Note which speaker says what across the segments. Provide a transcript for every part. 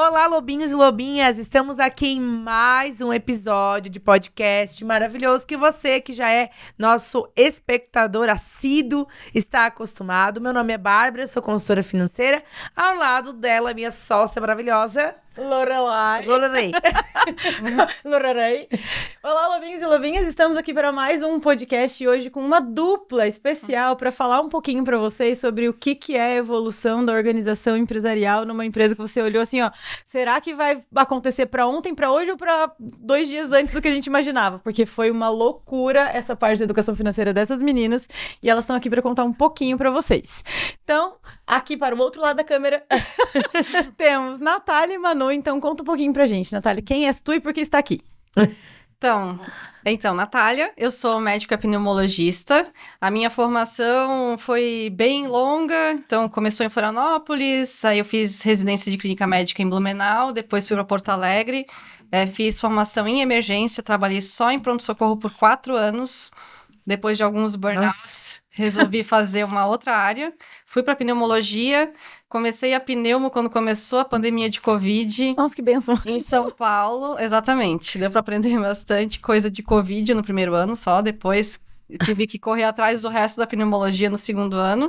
Speaker 1: Olá, lobinhos e lobinhas! Estamos aqui em mais um episódio de podcast maravilhoso que você, que já é nosso espectador assíduo, está acostumado. Meu nome é Bárbara, sou consultora financeira. Ao lado dela, minha sócia maravilhosa...
Speaker 2: Lorelai. Olá, lobinhos e lobinhas, estamos aqui para mais um podcast hoje com uma dupla especial para falar um pouquinho para vocês sobre o que é a evolução da organização empresarial numa empresa que você olhou assim, ó, será que vai acontecer para ontem, para hoje ou para 2 dias antes do que a gente imaginava? Porque foi uma loucura essa parte da educação financeira dessas meninas e elas estão aqui para contar um pouquinho para vocês. Então, aqui para o outro lado da câmera, temos Natália e Manu. Então, conta um pouquinho pra gente, Natália. Quem és tu e por que está aqui?
Speaker 3: Então, Natália, eu sou médica pneumologista. A minha formação foi bem longa, então começou em Florianópolis, aí eu fiz residência de clínica médica em Blumenau, depois fui para Porto Alegre, fiz formação em emergência, trabalhei só em pronto-socorro por 4 anos. Depois de alguns burnouts, resolvi fazer uma outra área. Fui para pneumologia, comecei a pneumo quando começou a pandemia de Covid.
Speaker 2: Nossa, que bênção.
Speaker 3: Em São Paulo, exatamente. Deu para aprender bastante coisa de Covid no primeiro ano só. Depois tive que correr atrás do resto da pneumologia no segundo ano.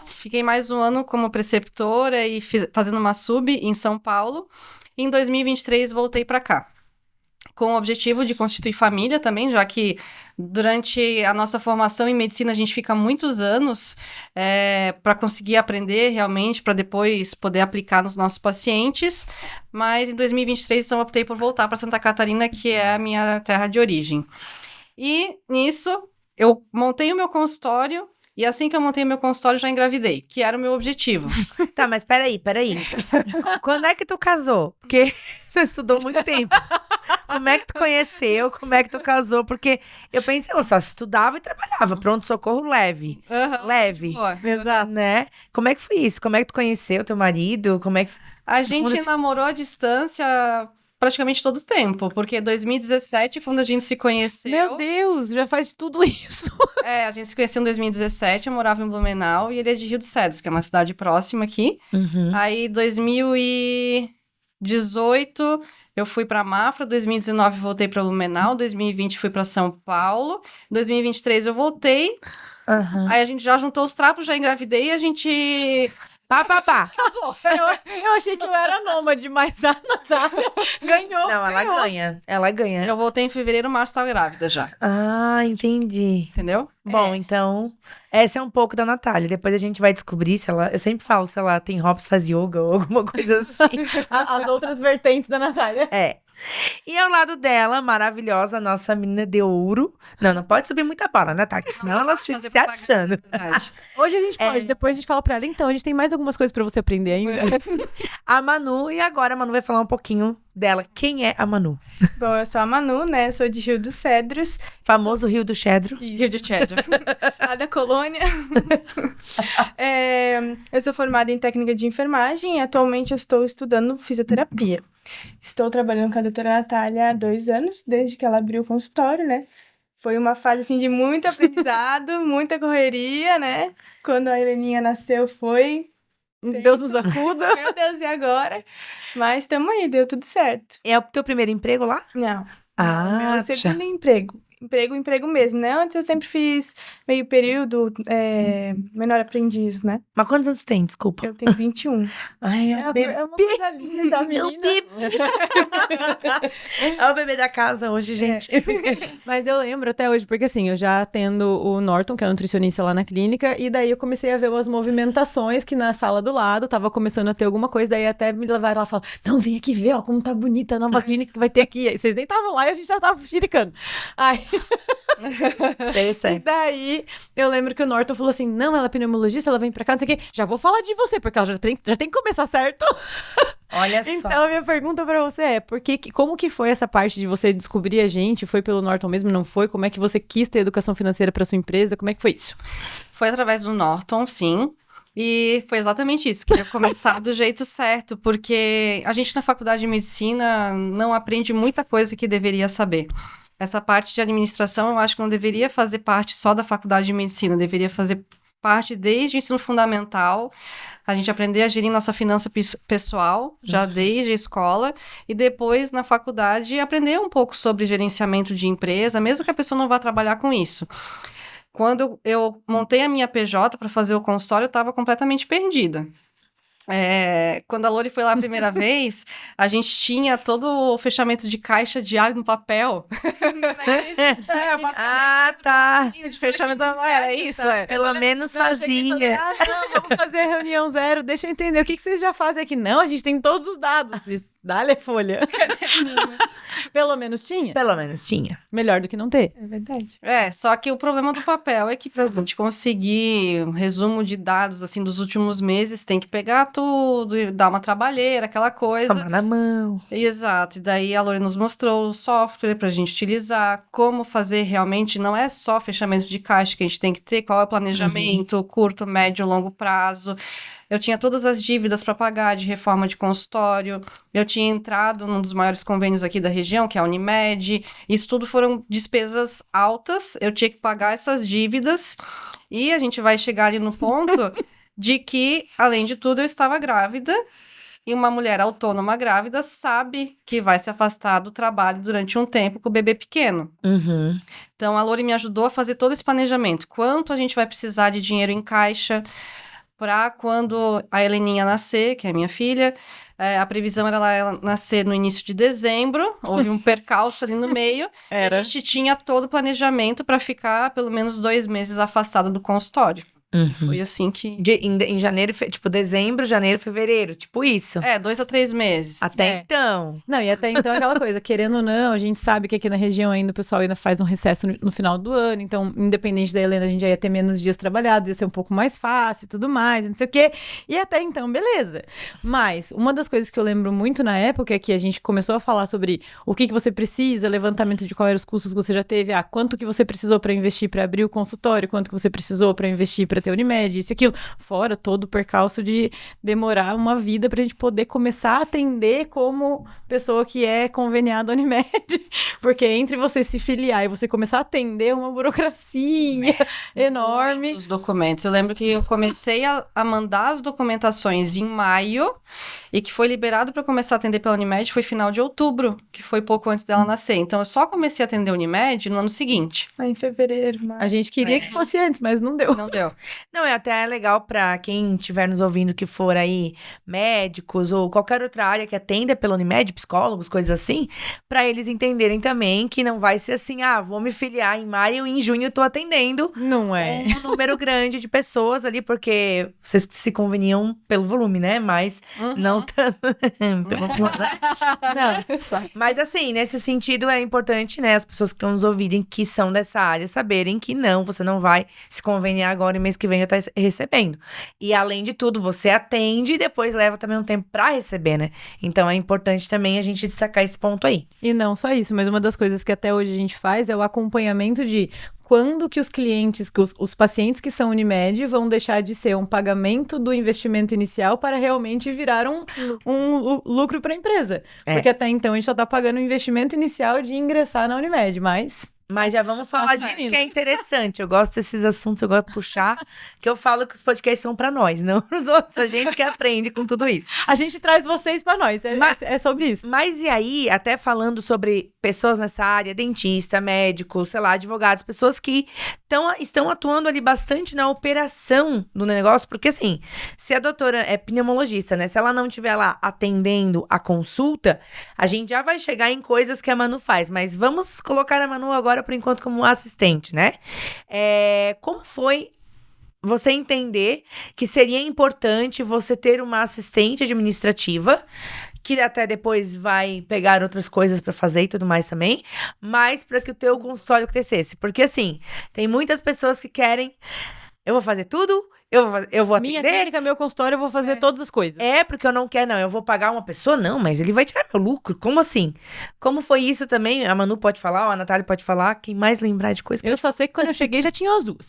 Speaker 3: Fiquei mais um ano como preceptora e fazendo uma sub em São Paulo. Em 2023, voltei para cá, com o objetivo de constituir família também, já que durante a nossa formação em medicina a gente fica muitos anos para conseguir aprender realmente, para depois poder aplicar nos nossos pacientes. Mas em 2023, então, optei por voltar para Santa Catarina, que é a minha terra de origem. E nisso, eu montei o meu consultório. E assim que eu montei meu consultório, já engravidei, que era o meu objetivo.
Speaker 1: Tá, mas peraí. Quando é que tu casou? Porque você estudou muito tempo. Como é que tu conheceu? Como é que tu casou? Porque eu pensei, eu só estudava e trabalhava. Pronto-socorro leve. Leve.
Speaker 3: Boa.
Speaker 2: Exato.
Speaker 1: Né? Como é que foi isso? Como é que tu conheceu teu marido? Como é que...
Speaker 3: A gente namorou à distância praticamente todo o tempo, porque 2017, quando a gente se conheceu...
Speaker 2: Meu Deus, já faz tudo isso.
Speaker 3: A gente se conheceu em 2017, eu morava em Blumenau e ele é de Rio dos Cedros, que é uma cidade próxima aqui.
Speaker 1: Uhum.
Speaker 3: Aí, 2018, eu fui para Mafra, 2019 voltei para Blumenau, 2020 fui para São Paulo, 2023 eu voltei, aí a gente já juntou os trapos, já engravidei e a gente...
Speaker 1: Pá.
Speaker 2: Eu achei que eu era nômade, mas a Natália ganhou.
Speaker 1: Não, ela ganha.
Speaker 3: Eu voltei em fevereiro, março, tava grávida já.
Speaker 1: Ah, entendi.
Speaker 3: Entendeu?
Speaker 1: Bom, então, essa é um pouco da Natália. Depois a gente vai descobrir se ela... Eu sempre falo se ela tem hobbies, faz yoga ou alguma coisa assim.
Speaker 2: As outras vertentes da Natália.
Speaker 1: E ao lado dela, maravilhosa, nossa menina de ouro. Não pode subir muita bola, né, Natália? Senão ela fica se achando.
Speaker 2: Hoje a gente pode, depois a gente fala pra ela, então, a gente tem mais algumas coisas pra você aprender ainda.
Speaker 1: A Manu, e agora a Manu vai falar um pouquinho dela. Quem é a Manu?
Speaker 4: Bom, eu sou a Manu, né? Sou de Rio dos Cedros.
Speaker 1: Famoso Rio do Cedro.
Speaker 3: Rio de Cedro.
Speaker 4: Lá da colônia. Eu sou formada em técnica de enfermagem e atualmente eu estou estudando fisioterapia. Estou trabalhando com a doutora Natália há 2 anos, desde que ela abriu o consultório, né? Foi uma fase, assim, de muito aprendizado, muita correria, né? Quando a Heleninha nasceu foi...
Speaker 2: Deus nos acuda.
Speaker 4: Meu Deus, e agora? Mas estamos aí, deu tudo certo.
Speaker 1: É o teu primeiro emprego lá?
Speaker 4: Não.
Speaker 1: Ah,
Speaker 4: Meu segundo emprego. Emprego mesmo, né? Antes eu sempre fiz meio período, menor aprendiz, né?
Speaker 1: Mas quantos anos tu tem? Desculpa.
Speaker 4: Eu tenho 21.
Speaker 1: Ai,
Speaker 2: É uma coisa linda, menina.
Speaker 1: É o bebê da casa hoje, gente.
Speaker 2: Mas eu lembro até hoje, porque assim, eu já atendo o Norton, que é o nutricionista lá na clínica, e daí eu comecei a ver umas movimentações que na sala do lado tava começando a ter alguma coisa, daí até me levaram lá e falaram, não, vem aqui ver, ó, como tá bonita a nova clínica que vai ter aqui. Aí vocês nem estavam lá e a gente já tava xiricando. Aí...
Speaker 1: Interessante.
Speaker 2: E daí, eu lembro que o Norton falou assim, não, ela é pneumologista, ela vem pra cá, não sei o quê, já vou falar de você, porque ela já tem que começar certo.
Speaker 1: Olha só.
Speaker 2: Então, a minha pergunta pra você é, como que foi essa parte de você descobrir a gente? Foi pelo Norton mesmo, não foi? Como é que você quis ter educação financeira pra sua empresa? Como é que foi isso?
Speaker 3: Foi através do Norton, sim. E foi exatamente isso, queria começar do jeito certo, porque a gente na faculdade de medicina não aprende muita coisa que deveria saber. Essa parte de administração, eu acho que não deveria fazer parte só da faculdade de medicina, deveria fazer parte desde o ensino fundamental, a gente aprender a gerir nossa finança pessoal, já desde a escola, e depois, na faculdade, aprender um pouco sobre gerenciamento de empresa, mesmo que a pessoa não vá trabalhar com isso. Quando eu montei a minha PJ para fazer o consultório, eu estava completamente perdida. Quando a Lori foi lá a primeira vez, a gente tinha todo o fechamento de caixa diário no papel.
Speaker 1: Tá.
Speaker 3: De fechamento, era isso.
Speaker 1: Pelo menos fazia.
Speaker 2: Não, vamos fazer a reunião 0, deixa eu entender, o que vocês já fazem aqui? Não, a gente tem todos os dados. Dá-lhe folha. Pelo menos tinha?
Speaker 1: Pelo menos tinha.
Speaker 2: Melhor do que não ter.
Speaker 4: É verdade.
Speaker 3: Só que o problema do papel é que pra gente conseguir um resumo de dados, assim, dos últimos meses, tem que pegar tudo e dar uma trabalheira, aquela coisa.
Speaker 1: Tomar na mão.
Speaker 3: Exato. E daí a Lori nos mostrou o software pra gente utilizar, como fazer realmente, não é só fechamento de caixa que a gente tem que ter, qual é o planejamento, curto, médio, longo prazo. Eu tinha todas as dívidas para pagar de reforma de consultório. Eu tinha entrado num dos maiores convênios aqui da região, que é a Unimed. Isso tudo foram despesas altas. Eu tinha que pagar essas dívidas. E a gente vai chegar ali no ponto de que, além de tudo, eu estava grávida. E uma mulher autônoma grávida sabe que vai se afastar do trabalho durante um tempo com o bebê pequeno. Então, a Lori me ajudou a fazer todo esse planejamento. Quanto a gente vai precisar de dinheiro em caixa para quando a Heleninha nascer, que é minha filha. A previsão era ela nascer no início de dezembro, houve um percalço ali no meio. A gente tinha todo o planejamento para ficar pelo menos 2 meses afastada do consultório. Foi assim que...
Speaker 1: Em janeiro, tipo, dezembro, janeiro, fevereiro, tipo isso.
Speaker 3: 2 a 3 meses.
Speaker 1: Até então.
Speaker 2: Não, e até então aquela coisa, querendo ou não, a gente sabe que aqui na região ainda o pessoal ainda faz um recesso no final do ano, então, independente da Helena, a gente já ia ter menos dias trabalhados, ia ser um pouco mais fácil e tudo mais, não sei o quê. E até então, beleza. Mas, uma das coisas que eu lembro muito na época é que a gente começou a falar sobre o que você precisa, levantamento de quais eram os custos que você já teve, quanto que você precisou para investir para abrir o consultório, quanto que você precisou para investir para ter Unimed, isso e aquilo. Fora todo o percalço de demorar uma vida pra gente poder começar a atender como pessoa que é conveniada Unimed. Porque entre você se filiar e você começar a atender uma burocracia enorme.
Speaker 3: Os documentos. Eu lembro que eu comecei a mandar as documentações em maio e que foi liberado para começar a atender pela Unimed foi final de outubro, que foi pouco antes dela nascer. Então, eu só comecei a atender a Unimed no ano seguinte.
Speaker 4: Em fevereiro, março.
Speaker 2: A gente queria que fosse antes, mas não deu.
Speaker 3: Não deu.
Speaker 1: Não, é até legal pra quem estiver nos ouvindo que for aí médicos ou qualquer outra área que atenda pela Unimed, psicólogos, coisas assim, pra eles entenderem também que não vai ser assim, vou me filiar em maio e em junho eu tô atendendo.
Speaker 2: Não é.
Speaker 1: Um número grande de pessoas ali, porque vocês se conveniam pelo volume, né? Mas não tanto. Não. Mas assim, nesse sentido é importante, né? As pessoas que estão nos ouvindo, que são dessa área, saberem que não, você não vai se conveniar agora e mês que vem já tá recebendo. E além de tudo, você atende e depois leva também um tempo pra receber, né? Então é importante também a gente destacar esse ponto aí.
Speaker 2: E não só isso, mas uma das coisas que até hoje a gente faz é o acompanhamento de quando que os clientes, que os pacientes que são Unimed vão deixar de ser um pagamento do investimento inicial para realmente virar um lucro para a empresa. Porque até então a gente só está pagando o investimento inicial de ingressar na Unimed, Mas
Speaker 1: já vamos falar disso que é interessante. Eu gosto desses assuntos, eu gosto de puxar, que eu falo que os podcasts são pra nós, não os outros. A gente que aprende com tudo isso.
Speaker 2: A gente traz vocês pra nós, é sobre isso.
Speaker 1: Mas e aí, até falando sobre pessoas nessa área, dentista, médico, sei lá, advogados, pessoas que estão atuando ali bastante na operação do negócio, porque assim, se a doutora é pneumologista, né, se ela não estiver lá atendendo a consulta, a gente já vai chegar em coisas que a Manu faz, mas vamos colocar a Manu agora por enquanto como assistente, né? Como foi você entender que seria importante você ter uma assistente administrativa, que até depois vai pegar outras coisas pra fazer e tudo mais também, mas para que o teu consultório crescesse? Porque assim, tem muitas pessoas que querem, eu vou fazer tudo, eu vou atender.
Speaker 2: Minha clínica, meu consultório, eu vou fazer todas as coisas.
Speaker 1: Porque eu não quero, não. Eu vou pagar uma pessoa? Não, mas ele vai tirar meu lucro. Como assim? Como foi isso também? A Manu pode falar, ou a Natália pode falar. Quem mais lembrar de coisa?
Speaker 2: Eu só sei que quando eu cheguei já tinha as duas.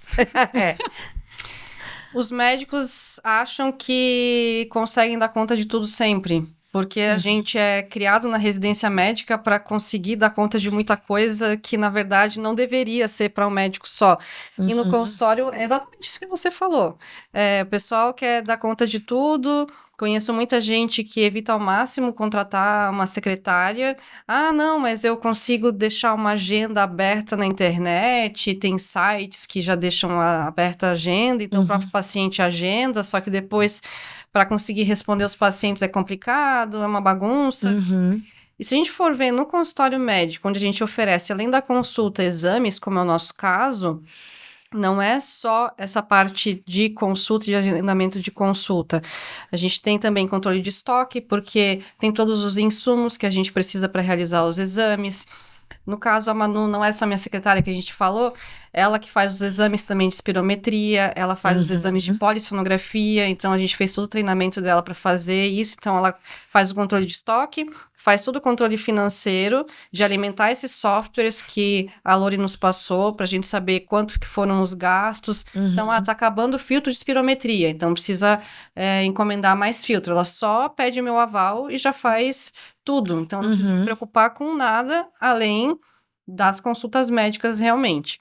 Speaker 3: Os médicos acham que conseguem dar conta de tudo sempre. Porque a gente é criado na residência médica para conseguir dar conta de muita coisa que, na verdade, não deveria ser para um médico só. E no consultório, é exatamente isso que você falou. O pessoal quer dar conta de tudo. Conheço muita gente que evita ao máximo contratar uma secretária. Ah, não, mas eu consigo deixar uma agenda aberta na internet. Tem sites que já deixam aberta a agenda, então o próprio paciente agenda, só que depois, para conseguir responder os pacientes é complicado, é uma bagunça. E se a gente for ver no consultório médico, onde a gente oferece, além da consulta, exames, como é o nosso caso, não é só essa parte de consulta, de agendamento de consulta. A gente tem também controle de estoque, porque tem todos os insumos que a gente precisa para realizar os exames. No caso, a Manu não é só minha secretária que a gente falou, ela que faz os exames também de espirometria, ela faz os exames de polissonografia, então a gente fez todo o treinamento dela para fazer isso, então ela faz o controle de estoque, faz todo o controle financeiro, de alimentar esses softwares que a Lori nos passou, para a gente saber quanto que foram os gastos. Então, tá acabando o filtro de espirometria, então precisa encomendar mais filtro. Ela só pede meu aval e já faz tudo, então não precisa se preocupar com nada, além das consultas médicas realmente.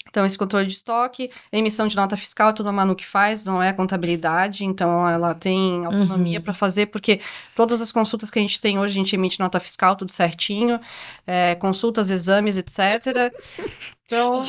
Speaker 3: Então, esse controle de estoque, emissão de nota fiscal, tudo a Manu que faz, não é a contabilidade, então ela tem autonomia para fazer, porque todas as consultas que a gente tem hoje, a gente emite nota fiscal, tudo certinho, consultas, exames, etc. Então...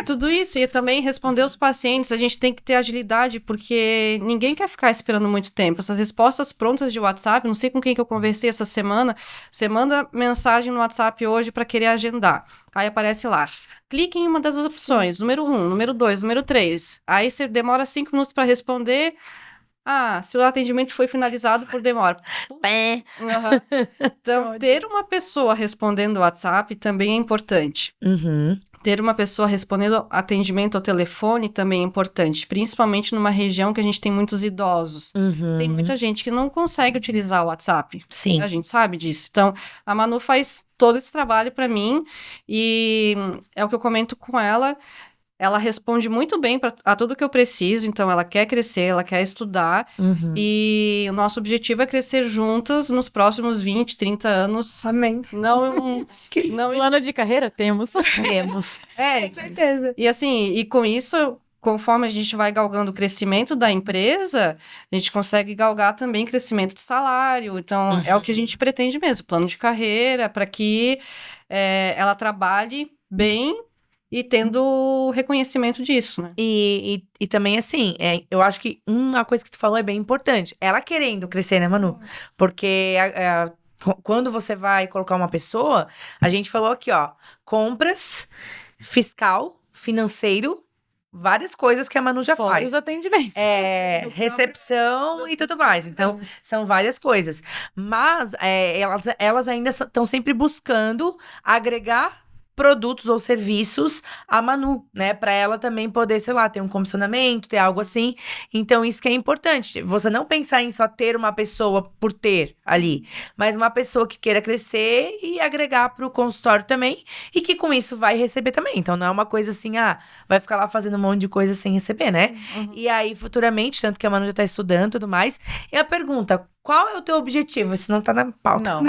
Speaker 3: tudo isso, e também responder os pacientes, a gente tem que ter agilidade, porque ninguém quer ficar esperando muito tempo. Essas respostas prontas de WhatsApp, não sei com quem que eu conversei essa semana, você manda mensagem no WhatsApp hoje para querer agendar. Aí aparece lá, clique em uma das opções, número 1, número 2, número 3. Aí você demora 5 minutos para responder. Se o atendimento foi finalizado por demora. Então, ter uma pessoa respondendo o WhatsApp também é importante. Ter uma pessoa respondendo atendimento ao telefone também é importante, principalmente numa região que a gente tem muitos idosos. Tem muita gente que não consegue utilizar o WhatsApp.
Speaker 1: Sim.
Speaker 3: A gente sabe disso. Então, a Manu faz todo esse trabalho para mim e é o que eu comento com ela. Ela responde muito bem a tudo que eu preciso, então ela quer crescer, ela quer estudar, e o nosso objetivo é crescer juntas nos próximos 20, 30 anos.
Speaker 4: Amém.
Speaker 3: Não
Speaker 2: Plano de carreira? Temos.
Speaker 1: Temos.
Speaker 4: Com certeza.
Speaker 3: E assim, e com isso, conforme a gente vai galgando o crescimento da empresa, a gente consegue galgar também crescimento de salário, então é o que a gente pretende mesmo, plano de carreira, para que ela trabalhe bem, e tendo reconhecimento disso, né?
Speaker 1: E também, assim, eu acho que uma coisa que tu falou é bem importante. Ela querendo crescer, né, Manu? Porque quando você vai colocar uma pessoa, a gente falou aqui, ó, compras, fiscal, financeiro, várias coisas que a Manu já
Speaker 2: Fora
Speaker 1: faz.
Speaker 2: os atendimentos.
Speaker 1: Recepção e tudo mais. Então, são várias coisas. Mas elas ainda estão sempre buscando agregar produtos ou serviços a Manu, né? Pra ela também poder, sei lá, ter um comissionamento, ter algo assim. Então, isso que é importante. Você não pensar em só ter uma pessoa por ter ali, mas uma pessoa que queira crescer e agregar pro consultório também, e que com isso vai receber também. Então, não é uma coisa assim, vai ficar lá fazendo um monte de coisa sem receber, né? E aí, futuramente, tanto que a Manu já tá estudando e tudo mais. E a pergunta, qual é o teu objetivo? Isso não tá na pauta.
Speaker 2: Não.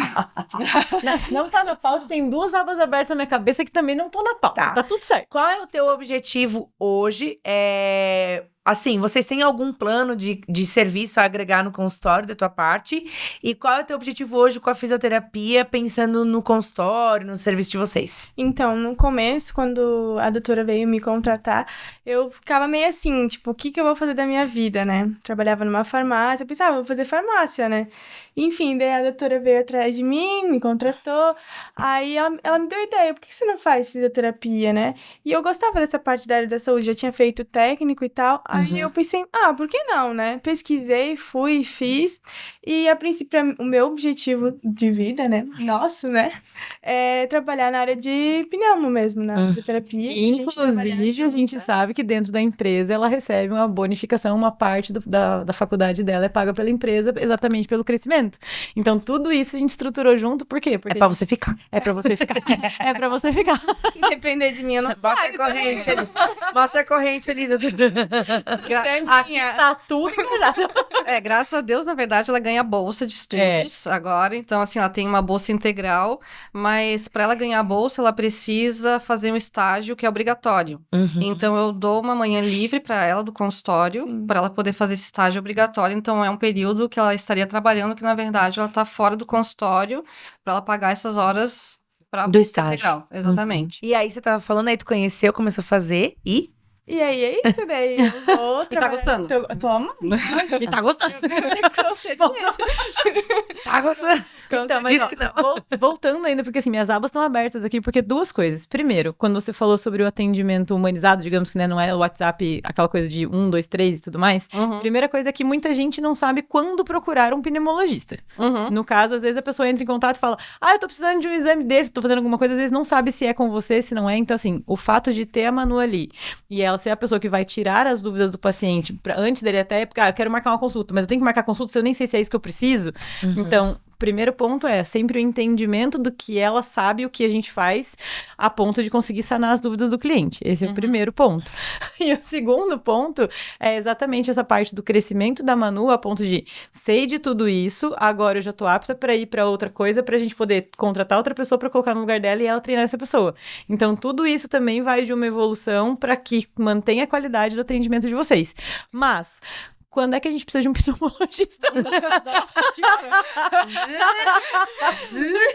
Speaker 2: Não tá na pauta, tem 2 abas abertas na minha cabeça que também não estão na pauta. Tá tudo certo.
Speaker 1: Qual é o teu objetivo hoje? Assim, vocês têm algum plano de serviço a agregar no consultório da tua parte? E qual é o teu objetivo hoje com a fisioterapia, pensando no consultório, no serviço de vocês?
Speaker 4: Então, no começo, quando a doutora veio me contratar, eu ficava meio assim, tipo, o que eu vou fazer da minha vida, né? Trabalhava numa farmácia, eu pensava, vou fazer farmácia, né? Enfim, daí a doutora veio atrás de mim, me contratou, aí ela me deu ideia, por que você não faz fisioterapia, né? E eu gostava dessa parte da área da saúde, já tinha feito técnico e tal, aí eu pensei, por que não, né? Pesquisei, fui, fiz, e a princípio o meu objetivo de vida, né, nosso, né, é trabalhar na área de pneumo mesmo, na fisioterapia.
Speaker 2: Inclusive, a gente sabe que dentro da empresa ela recebe uma bonificação, uma parte da faculdade dela é paga pela empresa exatamente pelo crescimento. Então, tudo isso a gente estruturou junto, por quê? Porque
Speaker 1: É pra você ficar.
Speaker 2: É pra você ficar. É pra você ficar.
Speaker 4: Se depender de mim, eu não
Speaker 1: Bota
Speaker 4: saio.
Speaker 1: a corrente ali. Mostra a corrente ali.
Speaker 2: Aqui tá tudo engajado.
Speaker 3: Graças a Deus, na verdade, ela ganha bolsa de estudos agora. Então, assim, ela tem uma bolsa integral, mas para ela ganhar a bolsa, ela precisa fazer um estágio que é obrigatório. Então, eu dou uma manhã livre para ela do consultório, para ela poder fazer esse estágio obrigatório. Então, é um período que ela estaria trabalhando, que na verdade ela está fora do consultório, para ela pagar essas horas para
Speaker 1: Do estágio.
Speaker 3: integral. Exatamente.
Speaker 1: E aí, você tava falando, aí tu conheceu, começou a fazer e...
Speaker 4: E aí, é isso daí. Eu vou
Speaker 3: E tá
Speaker 4: trabalhar-
Speaker 3: gostando?
Speaker 4: Toma.
Speaker 2: E tá gostando.
Speaker 4: Com certeza.
Speaker 1: Tá gostando?
Speaker 2: Então, mas
Speaker 1: Diz
Speaker 2: ó,
Speaker 1: que não.
Speaker 2: voltando ainda, porque assim, minhas abas estão abertas aqui, porque duas coisas. Primeiro, quando você falou sobre o atendimento humanizado, digamos que né, não é o WhatsApp, aquela coisa de 1, 2, 3 e tudo mais. Primeira coisa é que muita gente não sabe quando procurar um pneumologista. No caso, às vezes a pessoa entra em contato e fala, eu tô precisando de um exame desse, tô fazendo alguma coisa, às vezes não sabe se é com você, se não é. Então, assim, o fato de ter a Manu ali e ela ser a pessoa que vai tirar as dúvidas do paciente, antes dele até, porque, eu quero marcar uma consulta, mas eu tenho que marcar consulta se eu nem sei se é isso que eu preciso. Então, primeiro ponto é sempre o entendimento do que ela sabe, o que a gente faz, a ponto de conseguir sanar as dúvidas do cliente. Esse é o primeiro ponto. E o segundo ponto é exatamente essa parte do crescimento da Manu, a ponto de sei de tudo isso, agora eu já tô apta para ir para outra coisa, pra gente poder contratar outra pessoa para colocar no lugar dela e ela treinar essa pessoa. Então, tudo isso também vai de uma evolução para que mantenha a qualidade do atendimento de vocês. Mas... quando é que a gente precisa de um pneumologista?
Speaker 3: Nossa senhora!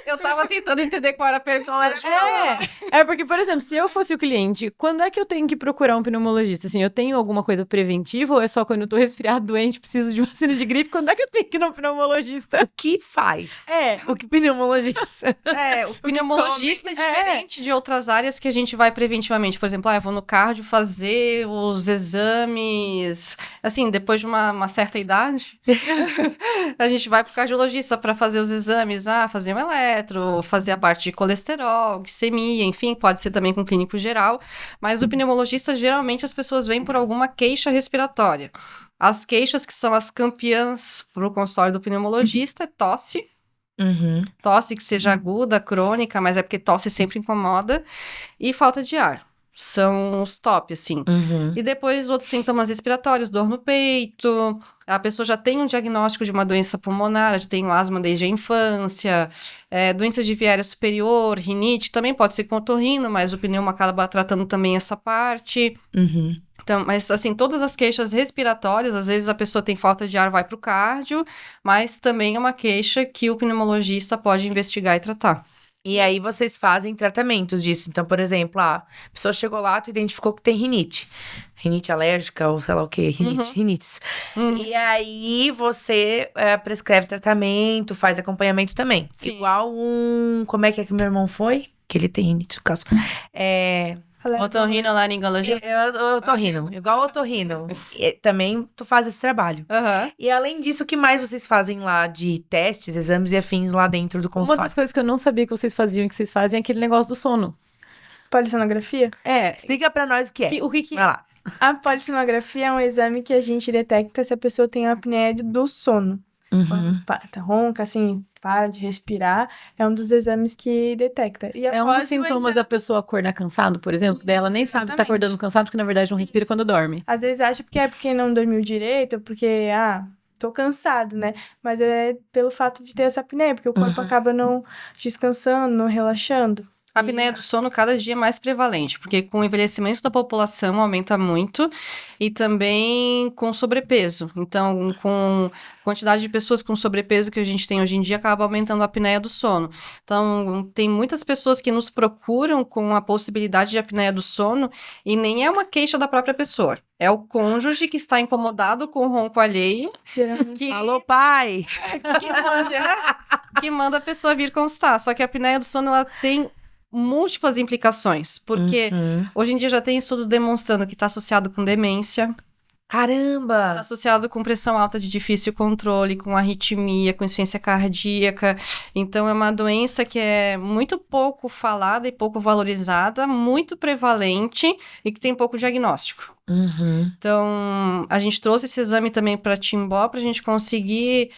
Speaker 3: Eu tava tentando entender qual era a pergunta.
Speaker 2: Porque, por exemplo, se eu fosse o cliente, quando é que eu tenho que procurar um pneumologista? Assim, eu tenho alguma coisa preventiva ou é só quando eu tô resfriado, doente, preciso de vacina de gripe? Quando é que eu tenho que ir no pneumologista?
Speaker 1: O que faz?
Speaker 2: É.
Speaker 1: O que pneumologista?
Speaker 3: O pneumologista é diferente de outras áreas que a gente vai preventivamente. Por exemplo, eu vou no cardio fazer os exames, assim, depois de uma certa idade, a gente vai pro cardiologista para fazer os exames, fazer um eletro, fazer a parte de colesterol, glicemia, enfim, pode ser também com clínico geral, mas o pneumologista, geralmente, as pessoas vêm por alguma queixa respiratória. As queixas que são as campeãs pro consultório do pneumologista é tosse, tosse que seja aguda, crônica, mas é porque tosse sempre incomoda, e falta de ar. São os top, assim. E depois outros sintomas respiratórios, dor no peito, a pessoa já tem um diagnóstico de uma doença pulmonar, já tem asma desde a infância, doenças de viária superior, rinite, também pode ser com otorrino, mas o pneumo acaba tratando também essa parte. Então, mas assim, todas as queixas respiratórias, às vezes a pessoa tem falta de ar, vai pro cardio, mas também é uma queixa que o pneumologista pode investigar e tratar.
Speaker 1: E aí vocês fazem tratamentos disso. Então, por exemplo, a pessoa chegou lá, tu identificou que tem rinite. Rinite alérgica ou sei lá o quê. Rinites. E aí você prescreve tratamento, faz acompanhamento também.
Speaker 3: Sim.
Speaker 1: Igual como é que meu irmão foi? Que ele tem rinite, no caso.
Speaker 3: Otorrinolaringologista.
Speaker 1: Eu tô rindo. Igual eu tô rindo. Também tu faz esse trabalho. E além disso, o que mais vocês fazem lá de testes, exames e afins lá dentro do
Speaker 2: Uma
Speaker 1: consultório?
Speaker 2: das coisas que eu não sabia que vocês faziam e que vocês fazem é aquele negócio do sono.
Speaker 4: Polissonografia?
Speaker 1: Explica pra nós o que é.
Speaker 2: O que
Speaker 1: Vai lá.
Speaker 4: A polissonografia é um exame que a gente detecta se a pessoa tem apneia do sono. Tá ronca, assim, para de respirar. É um dos exames que detecta. E
Speaker 2: É um
Speaker 4: após
Speaker 2: dos sintomas da pessoa acordar cansado, por exemplo? Daí ela nem sabe que tá
Speaker 4: exatamente.
Speaker 2: acordando cansado, porque na verdade não respira quando dorme.
Speaker 4: Às vezes acha que é porque não dormiu direito, porque, tô cansado, né? Mas é pelo fato de ter essa apneia, porque o corpo acaba não descansando, não relaxando.
Speaker 3: A apneia do sono cada dia é mais prevalente, porque com o envelhecimento da população aumenta muito e também com sobrepeso. Então, com a quantidade de pessoas com sobrepeso que a gente tem hoje em dia, acaba aumentando a apneia do sono. Então, tem muitas pessoas que nos procuram com a possibilidade de apneia do sono e nem é uma queixa da própria pessoa. É o cônjuge que está incomodado com o ronco alheio. Que...
Speaker 1: Alô, pai!
Speaker 3: que manda a pessoa vir constar. Só que a apneia do sono, ela tem múltiplas implicações, porque hoje em dia já tem estudo demonstrando que está associado com demência,
Speaker 1: Caramba!
Speaker 3: está associado com pressão alta de difícil controle, com arritmia, com insuficiência cardíaca. Então, é uma doença que é muito pouco falada e pouco valorizada, muito prevalente e que tem pouco diagnóstico. Então, a gente trouxe esse exame também para Timbó, para a gente conseguir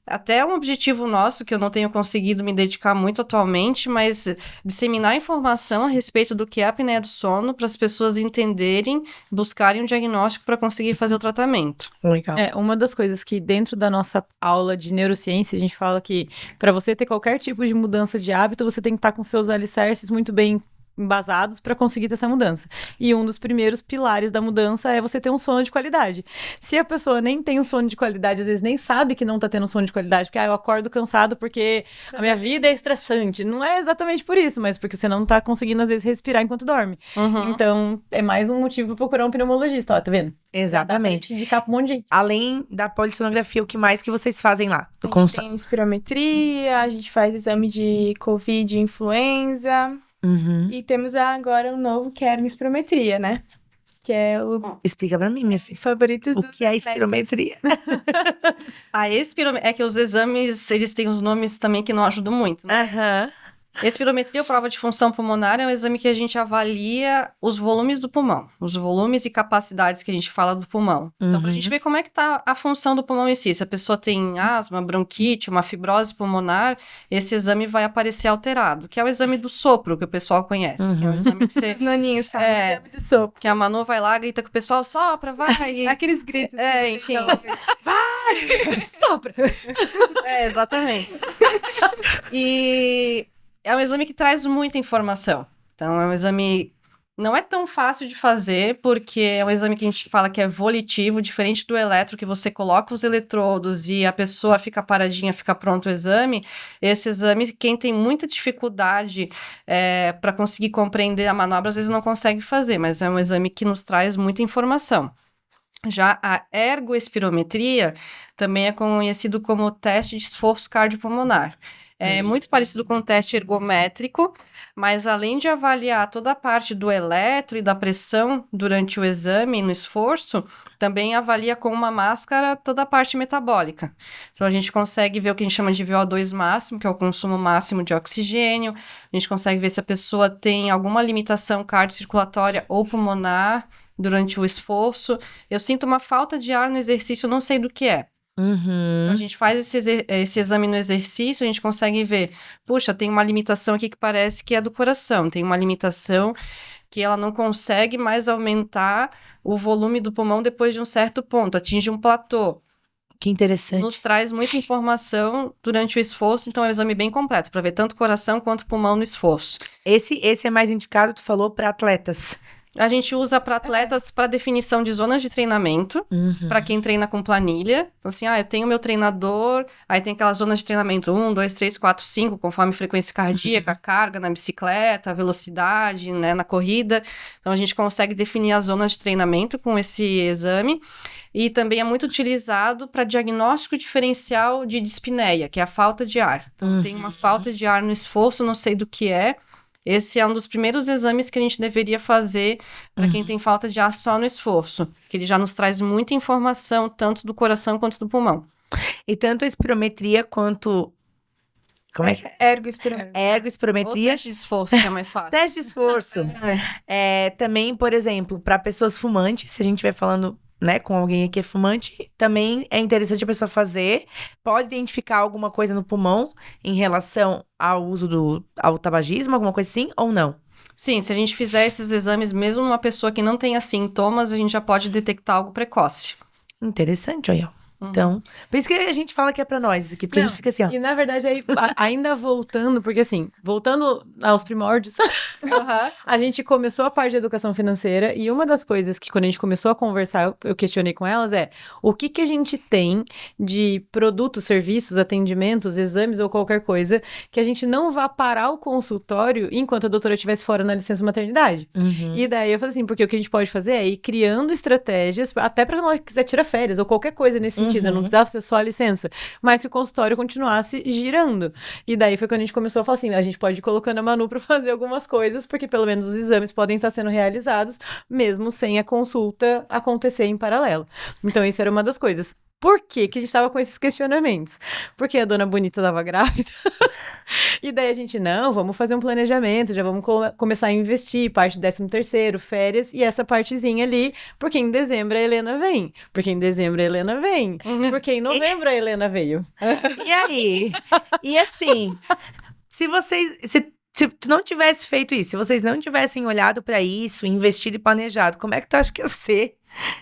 Speaker 3: até um objetivo nosso, que eu não tenho conseguido me dedicar muito atualmente, mas disseminar informação a respeito do que é a apneia do sono para as pessoas entenderem, buscarem um diagnóstico para conseguir fazer o tratamento.
Speaker 1: Legal.
Speaker 2: Uma das coisas que dentro da nossa aula de neurociência, a gente fala que para você ter qualquer tipo de mudança de hábito, você tem que estar com seus alicerces muito bem embasados para conseguir ter essa mudança. E um dos primeiros pilares da mudança é você ter um sono de qualidade. Se a pessoa nem tem um sono de qualidade, às vezes nem sabe que não tá tendo um sono de qualidade, porque eu acordo cansado porque a minha vida é estressante. Não é exatamente por isso, mas porque você não tá conseguindo, às vezes, respirar enquanto dorme. Então, é mais um motivo para procurar um pneumologista, ó, tá vendo?
Speaker 1: Exatamente.
Speaker 2: Dá pra indicar pra um monte de gente.
Speaker 1: Além da polissonografia, o que mais que vocês fazem lá?
Speaker 4: A gente tem espirometria, a gente faz exame de Covid e influenza. E temos agora um novo que é a espirometria, né? Que é o
Speaker 1: Explica pra mim, minha filha.
Speaker 4: favorito
Speaker 1: O que é a espirometria?
Speaker 3: A espirometria, é que os exames, eles têm os nomes também que não ajudam muito, né?
Speaker 1: Aham.
Speaker 3: Espirometria ou prova de função pulmonar é um exame que a gente avalia os volumes do pulmão, os volumes e capacidades que a gente fala do pulmão. Então, pra gente ver como é que tá a função do pulmão em si. Se a pessoa tem asma, bronquite, uma fibrose pulmonar, esse exame vai aparecer alterado, que é o exame do sopro, que o pessoal conhece. Que é o exame que você...
Speaker 4: Os naninhos falam, exame do sopro.
Speaker 3: Que a Manu vai lá, grita com o pessoal, sopra, vai.
Speaker 4: Aqueles gritos.
Speaker 3: Enfim.
Speaker 1: Sopra!
Speaker 3: Exatamente. E é um exame que traz muita informação. Então, é um exame... Não é tão fácil de fazer, porque é um exame que a gente fala que é volitivo, diferente do eletro, que você coloca os eletrodos e a pessoa fica paradinha, fica pronto o exame. Esse exame, quem tem muita dificuldade para conseguir compreender a manobra, às vezes não consegue fazer, mas é um exame que nos traz muita informação. Já a ergoespirometria também é conhecido como teste de esforço cardiopulmonar. É muito parecido com o teste ergométrico, mas além de avaliar toda a parte do eletro e da pressão durante o exame no esforço, também avalia com uma máscara toda a parte metabólica. Então, a gente consegue ver o que a gente chama de VO2 máximo, que é o consumo máximo de oxigênio. A gente consegue ver se a pessoa tem alguma limitação cardiocirculatória ou pulmonar durante o esforço. Eu sinto uma falta de ar no exercício, não sei do que é. Então, a gente faz esse exame no exercício, a gente consegue ver, puxa, tem uma limitação aqui que parece que é do coração, tem uma limitação que ela não consegue mais aumentar o volume do pulmão depois de um certo ponto, atinge um platô.
Speaker 1: Que interessante.
Speaker 3: Nos traz muita informação durante o esforço, então é um exame bem completo, para ver tanto coração quanto pulmão no esforço.
Speaker 1: Esse é mais indicado, tu falou, para atletas.
Speaker 3: A gente usa para atletas para definição de zonas de treinamento, para quem treina com planilha. Então, assim, eu tenho meu treinador, aí tem aquelas zonas de treinamento 1, 2, 3, 4, 5, conforme frequência cardíaca, carga na bicicleta, velocidade, né, na corrida. Então, a gente consegue definir as zonas de treinamento com esse exame. E também é muito utilizado para diagnóstico diferencial de dispneia, que é a falta de ar. Então, tem uma falta de ar no esforço, não sei do que é. Esse é um dos primeiros exames que a gente deveria fazer para quem tem falta de ar só no esforço, que ele já nos traz muita informação, tanto do coração quanto do pulmão.
Speaker 1: E tanto a espirometria quanto... Como é que é?
Speaker 4: Ergoespirometria.
Speaker 3: Ou
Speaker 1: Ergoespirometria.
Speaker 3: teste de esforço, que é mais fácil.
Speaker 1: Teste de esforço. Também, por exemplo, para pessoas fumantes, se a gente estiver falando, né, com alguém que é fumante, também é interessante a pessoa fazer. Pode identificar alguma coisa no pulmão em relação ao uso ao tabagismo, alguma coisa assim, ou não?
Speaker 3: Sim, se a gente fizer esses exames, mesmo uma pessoa que não tenha sintomas, a gente já pode detectar algo precoce.
Speaker 1: Interessante, olha. Então, por isso que a gente fala que é pra nós aqui, porque a gente fica assim, ó.
Speaker 2: E na verdade, aí, ainda voltando, porque assim, voltando aos primórdios, a gente começou a parte de educação financeira e uma das coisas que quando a gente começou a conversar, eu questionei com elas o que a gente tem de produtos, serviços, atendimentos, exames ou qualquer coisa que a gente não vá parar o consultório enquanto a doutora estivesse fora na licença maternidade. E daí eu falei assim, porque o que a gente pode fazer é ir criando estratégias, até pra quando ela quiser tirar férias ou qualquer coisa nesse sentido. Não precisava ser só a licença, mas que o consultório continuasse girando. E daí foi quando a gente começou a falar assim, a gente pode ir colocando a Manu para fazer algumas coisas, porque pelo menos os exames podem estar sendo realizados, mesmo sem a consulta acontecer em paralelo. Então isso era uma das coisas. Por quê que a gente tava com esses questionamentos? Porque a dona Bonita tava grávida. E daí a gente, não, vamos fazer um planejamento, já vamos começar a investir, parte do 13º, férias, e essa partezinha ali, porque em dezembro a Helena vem. Porque em dezembro a Helena vem. Porque em novembro a Helena veio.
Speaker 1: E aí? E assim, se tu não tivesse feito isso, se vocês não tivessem olhado pra isso, investido e planejado, como é que tu acha que ia ser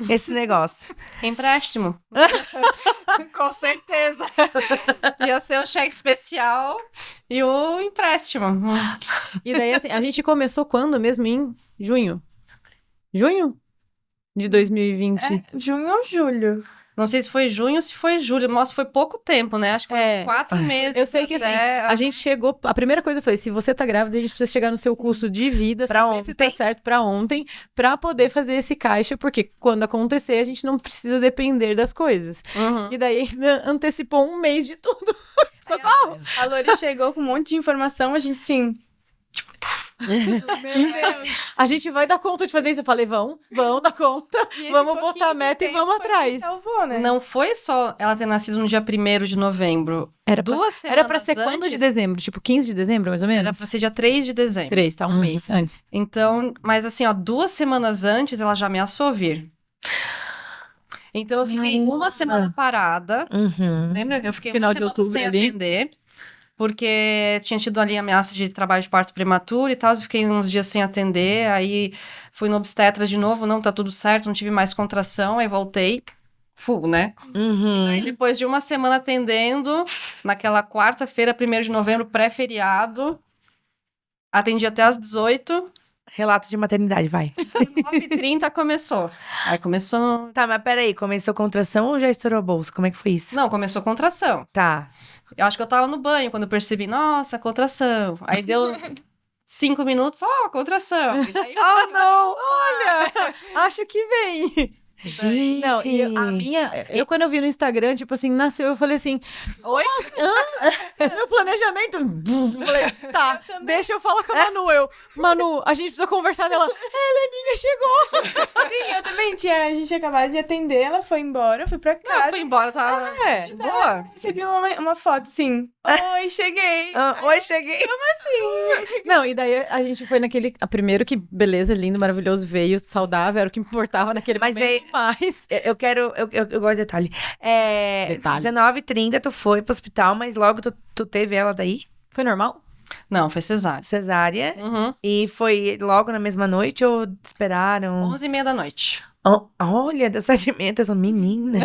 Speaker 1: esse negócio?
Speaker 3: Empréstimo. Com certeza. Ia ser o cheque especial e o empréstimo.
Speaker 2: E daí, assim, a gente começou quando mesmo? Em junho? Junho? De 2020.
Speaker 4: Junho ou julho?
Speaker 3: Não sei se foi junho ou se foi julho. Nossa, foi pouco tempo, né? Acho que foi 4 meses.
Speaker 2: Eu sei que assim, a gente chegou... A primeira coisa eu falei, se você tá grávida, a gente precisa chegar no seu custo de vida,
Speaker 1: Pra
Speaker 2: saber se tá certo pra ontem, pra poder fazer esse caixa, porque quando acontecer, a gente não precisa depender das coisas.
Speaker 3: Uhum.
Speaker 2: E daí ainda antecipou um mês de tudo. Socorro!
Speaker 4: A Lori chegou com um monte de informação, a gente assim...
Speaker 3: Meu Deus.
Speaker 2: A gente vai dar conta de fazer isso. Eu falei, vão dar conta,
Speaker 4: E esse
Speaker 2: vamos
Speaker 4: pouquinho
Speaker 2: botar a
Speaker 4: de
Speaker 2: meta e
Speaker 4: tempo
Speaker 2: vamos
Speaker 4: foi que
Speaker 2: atrás.
Speaker 4: salvou, né?
Speaker 3: Não foi só ela ter nascido no dia 1º de novembro.
Speaker 2: Era
Speaker 3: 2 semanas
Speaker 2: Era pra ser quando de
Speaker 3: antes,
Speaker 2: dezembro? Tipo, 15 de dezembro, mais ou menos?
Speaker 3: Era pra ser dia 3 de dezembro.
Speaker 2: 3, tá? Um mês antes.
Speaker 3: Então, mas assim, ó, 2 semanas antes ela já ameaçou vir. Então eu fiquei uma semana parada.
Speaker 1: Uhum.
Speaker 3: Lembra? Eu fiquei
Speaker 2: Final
Speaker 3: uma
Speaker 2: de
Speaker 3: semana
Speaker 2: outubro
Speaker 3: sem
Speaker 2: ali.
Speaker 3: atender. Porque tinha tido ali ameaça de trabalho de parto prematuro e tal. Eu fiquei uns dias sem atender. Aí fui no obstetra de novo. Não, tá tudo certo. Não tive mais contração. Aí voltei. Full, né?
Speaker 1: Uhum.
Speaker 3: Aí depois de uma semana atendendo, naquela quarta-feira, 1º de novembro, pré-feriado, atendi até às 18h.
Speaker 1: Relato de maternidade, vai.
Speaker 3: 9h30 começou. Aí começou...
Speaker 1: Tá, mas peraí, começou contração ou já estourou a bolsa? Como é que foi isso?
Speaker 3: Não, começou contração.
Speaker 1: Tá.
Speaker 3: Eu acho que eu tava no banho quando eu percebi, nossa, contração. Aí deu 5 minutos, contração. E daí,
Speaker 1: Oh, não!
Speaker 2: Olha, acho que vem.
Speaker 1: Gente!
Speaker 2: Não, e a minha... Eu, quando eu vi no Instagram, tipo assim, nasceu, eu falei assim,
Speaker 3: oi?
Speaker 2: meu planejamento... Eu falei, tá, deixa eu falar com a Manu. Manu, a gente precisa conversar dela. Heleninha chegou!
Speaker 4: Sim, eu também tinha. A gente tinha acabado de atender, ela foi embora, eu fui pra
Speaker 3: Não,
Speaker 4: casa.
Speaker 3: fui embora, tava
Speaker 2: É.
Speaker 3: de boa.
Speaker 4: Recebi uma foto assim. Oi, cheguei.
Speaker 1: Oi, cheguei.
Speaker 2: Não, e daí a gente foi naquele... Primeiro que beleza, lindo, maravilhoso, veio, saudável, era o que importava naquele
Speaker 1: Mas
Speaker 2: momento.
Speaker 1: veio-
Speaker 2: Mas...
Speaker 1: Eu quero. Eu gosto de detalhe.
Speaker 2: Detalhes.
Speaker 1: 19h30 tu foi pro hospital, mas logo tu teve ela daí?
Speaker 2: Foi normal?
Speaker 3: Não, foi cesárea.
Speaker 1: Cesárea.
Speaker 3: Uhum.
Speaker 1: E foi logo na mesma noite ou esperaram?
Speaker 3: 11h30 da noite.
Speaker 1: Olha, dessa dimensão, menina.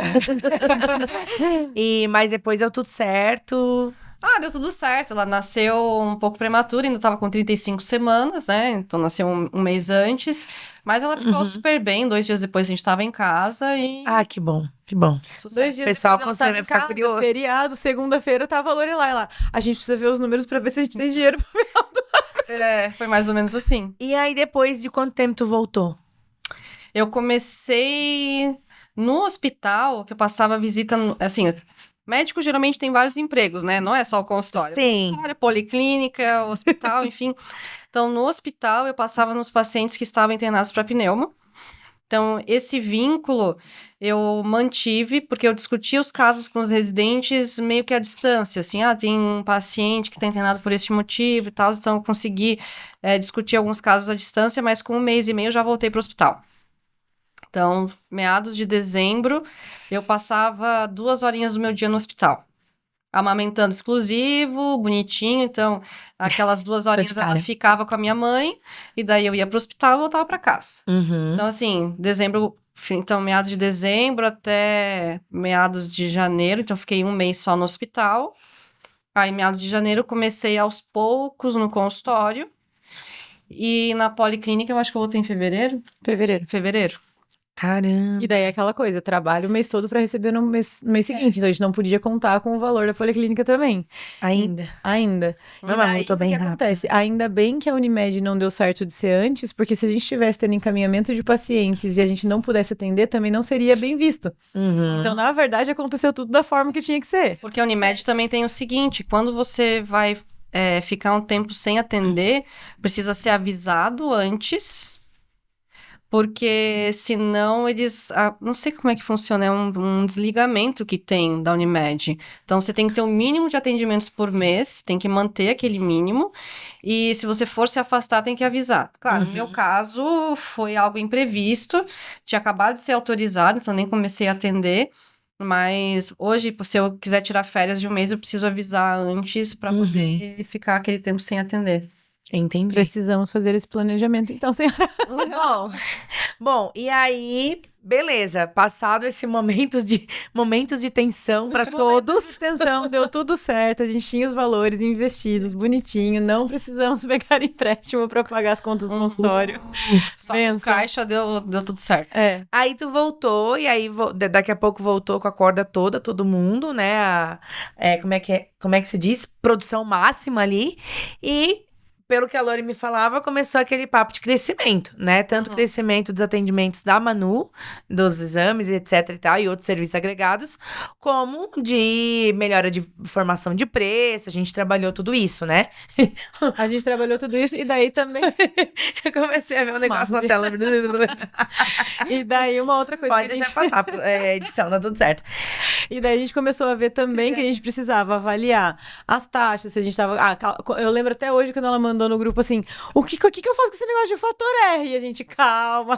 Speaker 1: Mas depois deu tudo certo.
Speaker 3: Ah, deu tudo certo. Ela nasceu um pouco prematura, ainda tava com 35 semanas, né? Então nasceu um mês antes. Mas ela ficou super bem. 2 dias depois a gente tava em casa e...
Speaker 1: Ah, que bom, que bom.
Speaker 2: 2 dias
Speaker 1: Pessoal,
Speaker 2: depois ela
Speaker 1: você
Speaker 2: tava
Speaker 1: vai
Speaker 2: em
Speaker 1: ficar
Speaker 2: casa,
Speaker 1: curioso.
Speaker 2: Feriado, segunda-feira, tava a Lorelai lá. A gente precisa ver os números pra ver se a gente tem dinheiro.
Speaker 3: Foi mais ou menos assim.
Speaker 1: E aí, depois de quanto tempo tu voltou?
Speaker 3: Eu comecei no hospital, que eu passava visita, assim, médico geralmente tem vários empregos, né? Não é só o consultório.
Speaker 1: Sim.
Speaker 3: Consultório, policlínica, hospital, enfim. Então, no hospital, eu passava nos pacientes que estavam internados para pneuma. Então, esse vínculo eu mantive, porque eu discutia os casos com os residentes meio que à distância, assim, tem um paciente que está internado por este motivo e tal, então eu consegui discutir alguns casos à distância, mas com 1 mês e meio eu já voltei para o hospital. Então, meados de dezembro, eu passava 2 horinhas do meu dia no hospital. Amamentando exclusivo, bonitinho. Então, aquelas 2 horinhas ela ficava com a minha mãe. E daí eu ia pro hospital e voltava pra casa.
Speaker 1: Uhum.
Speaker 3: Então, assim, meados de dezembro até meados de janeiro. Então, eu fiquei 1 mês só no hospital. Aí, meados de janeiro, eu comecei aos poucos no consultório. E na policlínica, eu acho que eu voltei em fevereiro. Fevereiro.
Speaker 1: Caramba.
Speaker 2: E daí é aquela coisa, trabalho o mês todo pra receber no mês seguinte. Então a gente não podia contar com o valor da policlínica também.
Speaker 1: Ainda.
Speaker 2: E
Speaker 1: Mas
Speaker 2: daí,
Speaker 1: voltou bem
Speaker 2: o que
Speaker 1: rápido.
Speaker 2: acontece? Ainda bem que a Unimed não deu certo de ser antes, porque se a gente estivesse tendo encaminhamento de pacientes e a gente não pudesse atender, também não seria bem visto.
Speaker 1: Uhum.
Speaker 2: Então, na verdade, aconteceu tudo da forma que tinha que ser.
Speaker 3: Porque a Unimed também tem o seguinte, quando você vai ficar um tempo sem atender, precisa ser avisado antes, porque senão eles... não sei como é que funciona, é um desligamento que tem da Unimed. Então, você tem que ter um mínimo de atendimentos por mês, tem que manter aquele mínimo, e se você for se afastar, tem que avisar. Claro, no meu caso, foi algo imprevisto, tinha acabado de ser autorizado, então nem comecei a atender, mas hoje, se eu quiser tirar férias de um mês, eu preciso avisar antes para poder ficar aquele tempo sem atender.
Speaker 1: Entendi.
Speaker 2: Precisamos fazer esse planejamento, então, senhora.
Speaker 1: Bom, e aí, beleza. Passado esse momentos de tensão para todos.
Speaker 2: Atenção, deu tudo certo, a gente tinha os valores investidos, bonitinho, não precisamos pegar empréstimo para pagar as contas do consultório.
Speaker 3: Só no caixa deu tudo certo.
Speaker 1: Aí tu voltou, e aí daqui a pouco voltou com a corda toda, todo mundo, né? Como é que se diz? Produção máxima ali. E, pelo que a Lori me falava, começou aquele papo de crescimento, né? Tanto crescimento dos atendimentos da Manu, dos exames, etc e tal, e outros serviços agregados, como de melhora de formação de preço. A gente trabalhou tudo isso, né?
Speaker 2: A gente trabalhou tudo isso, e daí também...
Speaker 1: Eu comecei a ver um negócio na tela.
Speaker 2: E daí uma outra coisa
Speaker 1: Pode
Speaker 2: que a gente...
Speaker 1: deixar passar, edição, tá tudo certo.
Speaker 2: E daí a gente começou a ver também que a gente precisava avaliar as taxas, se a gente tava... eu lembro até hoje quando ela mandou no grupo assim, o que eu faço com esse negócio de fator R? E a gente, calma.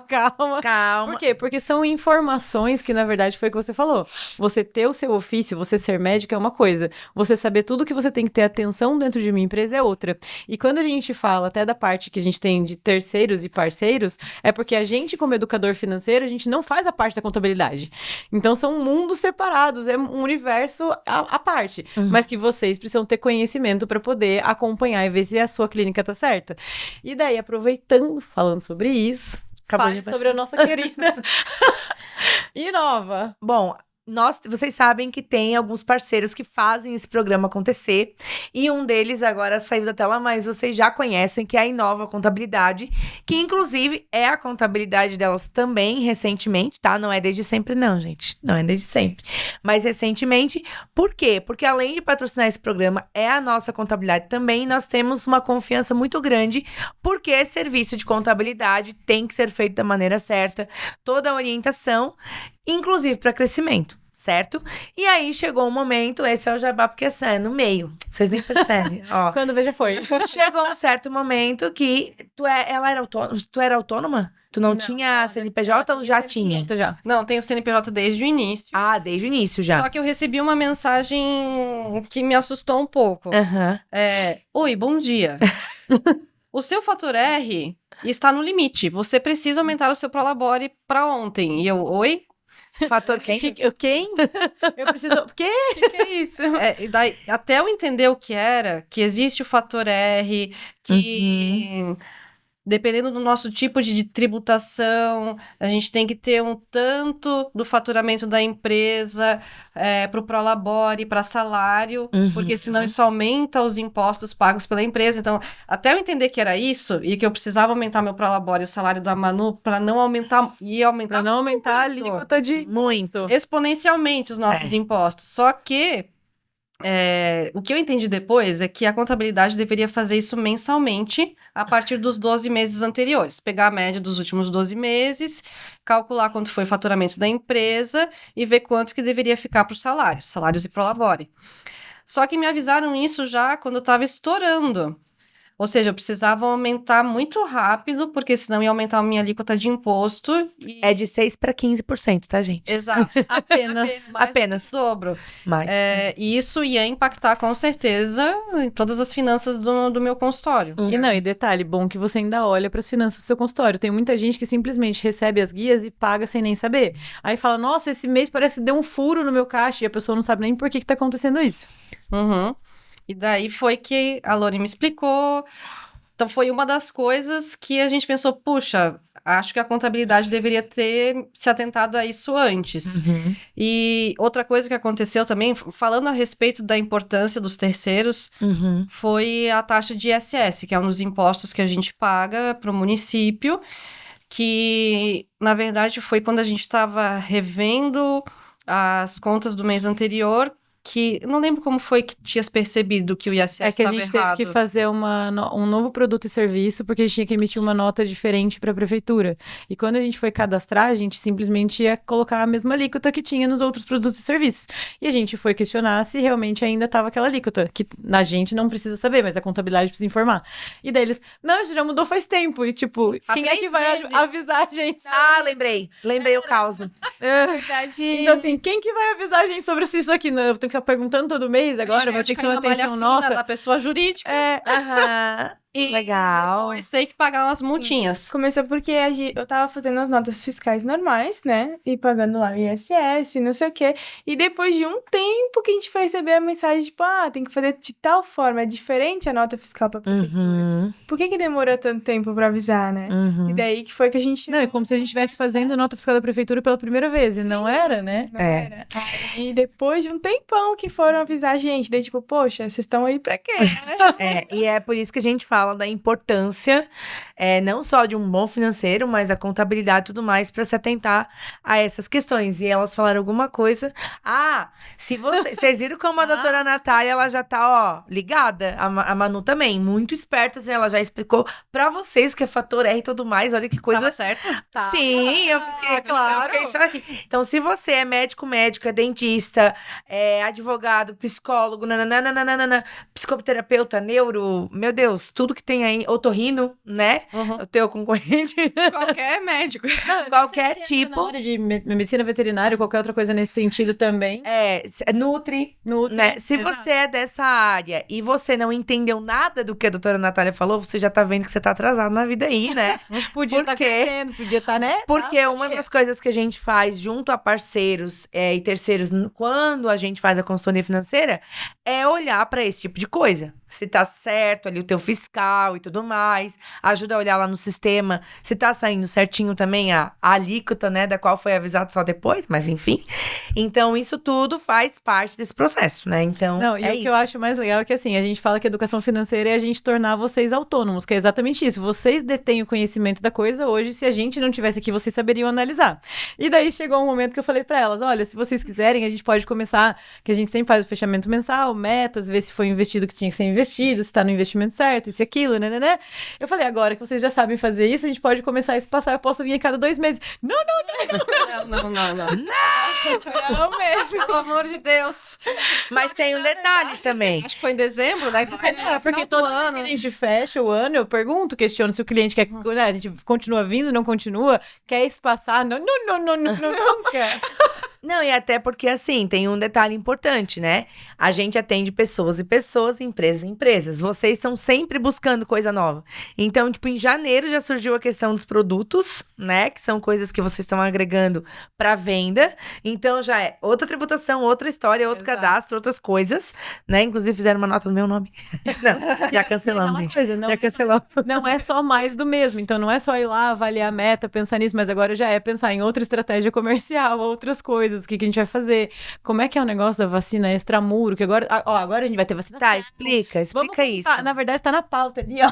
Speaker 2: Por quê? Porque são informações que, na verdade, foi o que você falou. Você ter o seu ofício, você ser médico é uma coisa. Você saber tudo que você tem que ter atenção dentro de uma empresa é outra. E quando a gente fala até da parte que a gente tem de terceiros e parceiros, é porque a gente, como educador financeiro, a gente não faz a parte da contabilidade. Então, são mundos separados, é um universo à parte. Mas que vocês precisam ter conhecimento para poder acompanhar e ver se a sua clínica tá certa. E daí, aproveitando, falando sobre isso, fale sobre a nossa querida Inova.
Speaker 1: Bom, vocês sabem que tem alguns parceiros que fazem esse programa acontecer, e um deles agora saiu da tela, mas vocês já conhecem, que é a Inova Contabilidade, que inclusive é a contabilidade delas também recentemente, tá? Não é desde sempre não, gente, não é desde sempre, mas recentemente. Por quê? Porque além de patrocinar esse programa, é a nossa contabilidade também, nós temos uma confiança muito grande, porque esse serviço de contabilidade tem que ser feito da maneira certa, toda a orientação, inclusive para crescimento, certo? E aí chegou um momento, esse é o jabá, porque essa é no meio, vocês nem percebem, ó.
Speaker 2: Quando veja foi.
Speaker 1: Chegou um certo momento que tu era autônoma? Tu não tinha CNPJ ou já tinha?
Speaker 2: Já.
Speaker 3: Não, tenho CNPJ desde o início.
Speaker 1: Ah, desde o início já.
Speaker 3: Só que eu recebi uma mensagem que me assustou um pouco. Oi, bom dia. O seu fator R está no limite. Você precisa aumentar o seu Prolabore para ontem. E eu, oi?
Speaker 1: Fator quem?
Speaker 2: Quem? Eu preciso... O quê?
Speaker 3: Que é isso? E daí, até eu entender o que era, que existe o fator R, que... Dependendo do nosso tipo de tributação, a gente tem que ter um tanto do faturamento da empresa para o Prolabore, para salário, porque senão isso aumenta os impostos pagos pela empresa. Então, até eu entender que era isso, e que eu precisava aumentar meu Prolabore e o salário da Manu para não aumentar,
Speaker 2: para não aumentar a alíquota de...
Speaker 1: Muito.
Speaker 3: Exponencialmente os nossos impostos. Só que o que eu entendi depois é que a contabilidade deveria fazer isso mensalmente a partir dos 12 meses anteriores. Pegar a média dos últimos 12 meses, calcular quanto foi o faturamento da empresa e ver quanto que deveria ficar para os salários e Prolabore. Só que me avisaram isso já quando eu estava estourando. Ou seja, eu precisava aumentar muito rápido, porque senão ia aumentar a minha alíquota de imposto.
Speaker 1: É de 6% para 15%, tá, gente?
Speaker 3: Exato.
Speaker 1: Apenas.
Speaker 3: O dobro.
Speaker 1: Mais.
Speaker 3: E isso ia impactar, com certeza, em todas as finanças do meu consultório.
Speaker 2: E detalhe, bom que você ainda olha para as finanças do seu consultório. Tem muita gente que simplesmente recebe as guias e paga sem nem saber. Aí fala, nossa, esse mês parece que deu um furo no meu caixa, e a pessoa não sabe nem por que tá acontecendo isso.
Speaker 3: E daí foi que a Lori me explicou. Então, foi uma das coisas que a gente pensou, puxa, acho que a contabilidade deveria ter se atentado a isso antes. E outra coisa que aconteceu também, falando a respeito da importância dos terceiros, foi a taxa de ISS, que é um dos impostos que a gente paga para o município, que, na verdade, foi quando a gente estava revendo as contas do mês anterior, que... Não lembro como foi que tinhas percebido que o ISS
Speaker 2: É que a
Speaker 3: estava
Speaker 2: gente
Speaker 3: errado.
Speaker 2: teve que fazer um novo produto e serviço, porque a gente tinha que emitir uma nota diferente para a prefeitura. E quando a gente foi cadastrar, a gente simplesmente ia colocar a mesma alíquota que tinha nos outros produtos e serviços. E a gente foi questionar se realmente ainda estava aquela alíquota, que a gente não precisa saber, mas a contabilidade precisa informar. E daí eles, não, isso já mudou faz tempo. E tipo,
Speaker 3: Sim, há
Speaker 2: quem é
Speaker 3: 3
Speaker 2: que vai
Speaker 3: meses.
Speaker 2: avisar a gente?
Speaker 1: Ah, lembrei o caos.
Speaker 4: Na verdade...
Speaker 2: Então, assim, quem que vai avisar a gente sobre se isso aqui? Eu tenho que ficar perguntando todo mês agora, vai ter que ser uma atenção nossa.
Speaker 3: Da pessoa jurídica.
Speaker 2: É,
Speaker 1: Aham.
Speaker 3: E
Speaker 1: Legal.
Speaker 3: depois tem que pagar umas multinhas.
Speaker 4: Começou porque eu tava fazendo as notas fiscais normais, né? E pagando lá o ISS, não sei o quê. E depois de um tempo que a gente foi receber a mensagem, tipo, tem que fazer de tal forma, é diferente a nota fiscal pra prefeitura.
Speaker 1: Uhum,
Speaker 4: Por que demorou tanto tempo pra avisar, né?
Speaker 1: uhum.
Speaker 4: E daí que foi que a gente...
Speaker 2: não, é como se a gente estivesse fazendo nota fiscal da prefeitura pela primeira vez, e não era, né?
Speaker 4: Não
Speaker 1: É.
Speaker 4: era. Aí depois de um tempão que foram avisar a gente, daí tipo, poxa, vocês estão aí pra quê?
Speaker 1: E é por isso que a gente fala da importância, não só de um bom financeiro, mas a contabilidade e tudo mais, para se atentar a essas questões. E elas falaram alguma coisa. Se vocês viram como a doutora Natália, ela já tá, ligada. A Manu também, muito esperta, assim, ela já explicou para vocês o que é fator R e tudo mais. Olha que coisa.
Speaker 3: Tava certo?
Speaker 1: Sim, eu fiquei,
Speaker 2: claro.
Speaker 1: eu fiquei só aqui. Então, se você é médico, é dentista, é advogado, psicólogo, psicoterapeuta, neuro, meu Deus, tudo que tem aí, otorrino, né?
Speaker 3: Uhum.
Speaker 1: O teu concorrente.
Speaker 3: Qualquer médico.
Speaker 1: Qualquer
Speaker 2: Na
Speaker 1: tipo.
Speaker 2: área de medicina veterinária, qualquer outra coisa nesse sentido também.
Speaker 1: Nutri,
Speaker 2: Nutri,
Speaker 1: né? Se
Speaker 2: exato.
Speaker 1: você é dessa área e você não entendeu nada do que a doutora Natália falou, você já tá vendo que você tá atrasado na vida aí, né?
Speaker 2: A gente podia estar
Speaker 1: Por quê?
Speaker 2: crescendo, podia estar, né?
Speaker 1: Porque uma das coisas que a gente faz junto a parceiros e terceiros, quando a gente faz a consultoria financeira, é olhar para esse tipo de coisa. Se tá certo ali o teu fiscal e tudo mais, ajuda a olhar lá no sistema, se tá saindo certinho também a alíquota, né, da qual foi avisado só depois, mas enfim. Então, isso tudo faz parte desse processo, né? Então,
Speaker 2: Não, e o que eu acho mais legal é que, assim, a gente fala que educação financeira é a gente tornar vocês autônomos, que é exatamente isso. Vocês detêm o conhecimento da coisa hoje, se a gente não tivesse aqui, vocês saberiam analisar. E daí chegou um momento que eu falei pra elas, olha, se vocês quiserem, a gente pode começar, que a gente sempre faz o fechamento mensal, metas, ver se foi investido o que tinha que ser investido, se tá no investimento certo, isso e aquilo, né? Eu falei, agora que vocês já sabem fazer isso, a gente pode começar a se passar, eu posso vir a cada 2 meses. Não.
Speaker 3: Não.
Speaker 4: Não mesmo.
Speaker 3: Pelo amor de Deus.
Speaker 1: Mas tem um detalhe também.
Speaker 3: Acho que foi em dezembro, né? Que você fez
Speaker 2: Porque todo ano que a gente fecha o ano, eu pergunto, questiono se o cliente quer, né, a gente continua vindo, não continua, quer espaçar, não quer.
Speaker 1: Não, e até porque, assim, tem um detalhe importante, né? A gente atende pessoas e pessoas, empresas e empresas. Vocês estão sempre buscando coisa nova. Então, tipo, em janeiro já surgiu a questão dos produtos, né? Que são coisas que vocês estão agregando para venda. Então, já é outra tributação, outra história, outro
Speaker 2: Exato.
Speaker 1: cadastro, outras coisas, né? Inclusive, fizeram uma nota no meu nome. Não, já cancelamos, gente.
Speaker 2: Coisa, não,
Speaker 1: Já cancelou.
Speaker 2: não é só mais do mesmo. Então, não é só ir lá, avaliar a meta, pensar nisso, mas agora já é pensar em outra estratégia comercial, outras coisas, o que a gente vai fazer. Como é que é o negócio da vacina extramuro, que agora a gente vai ter vacina.
Speaker 1: Tá, explica isso.
Speaker 2: Na verdade, tá na pauta ali, ó.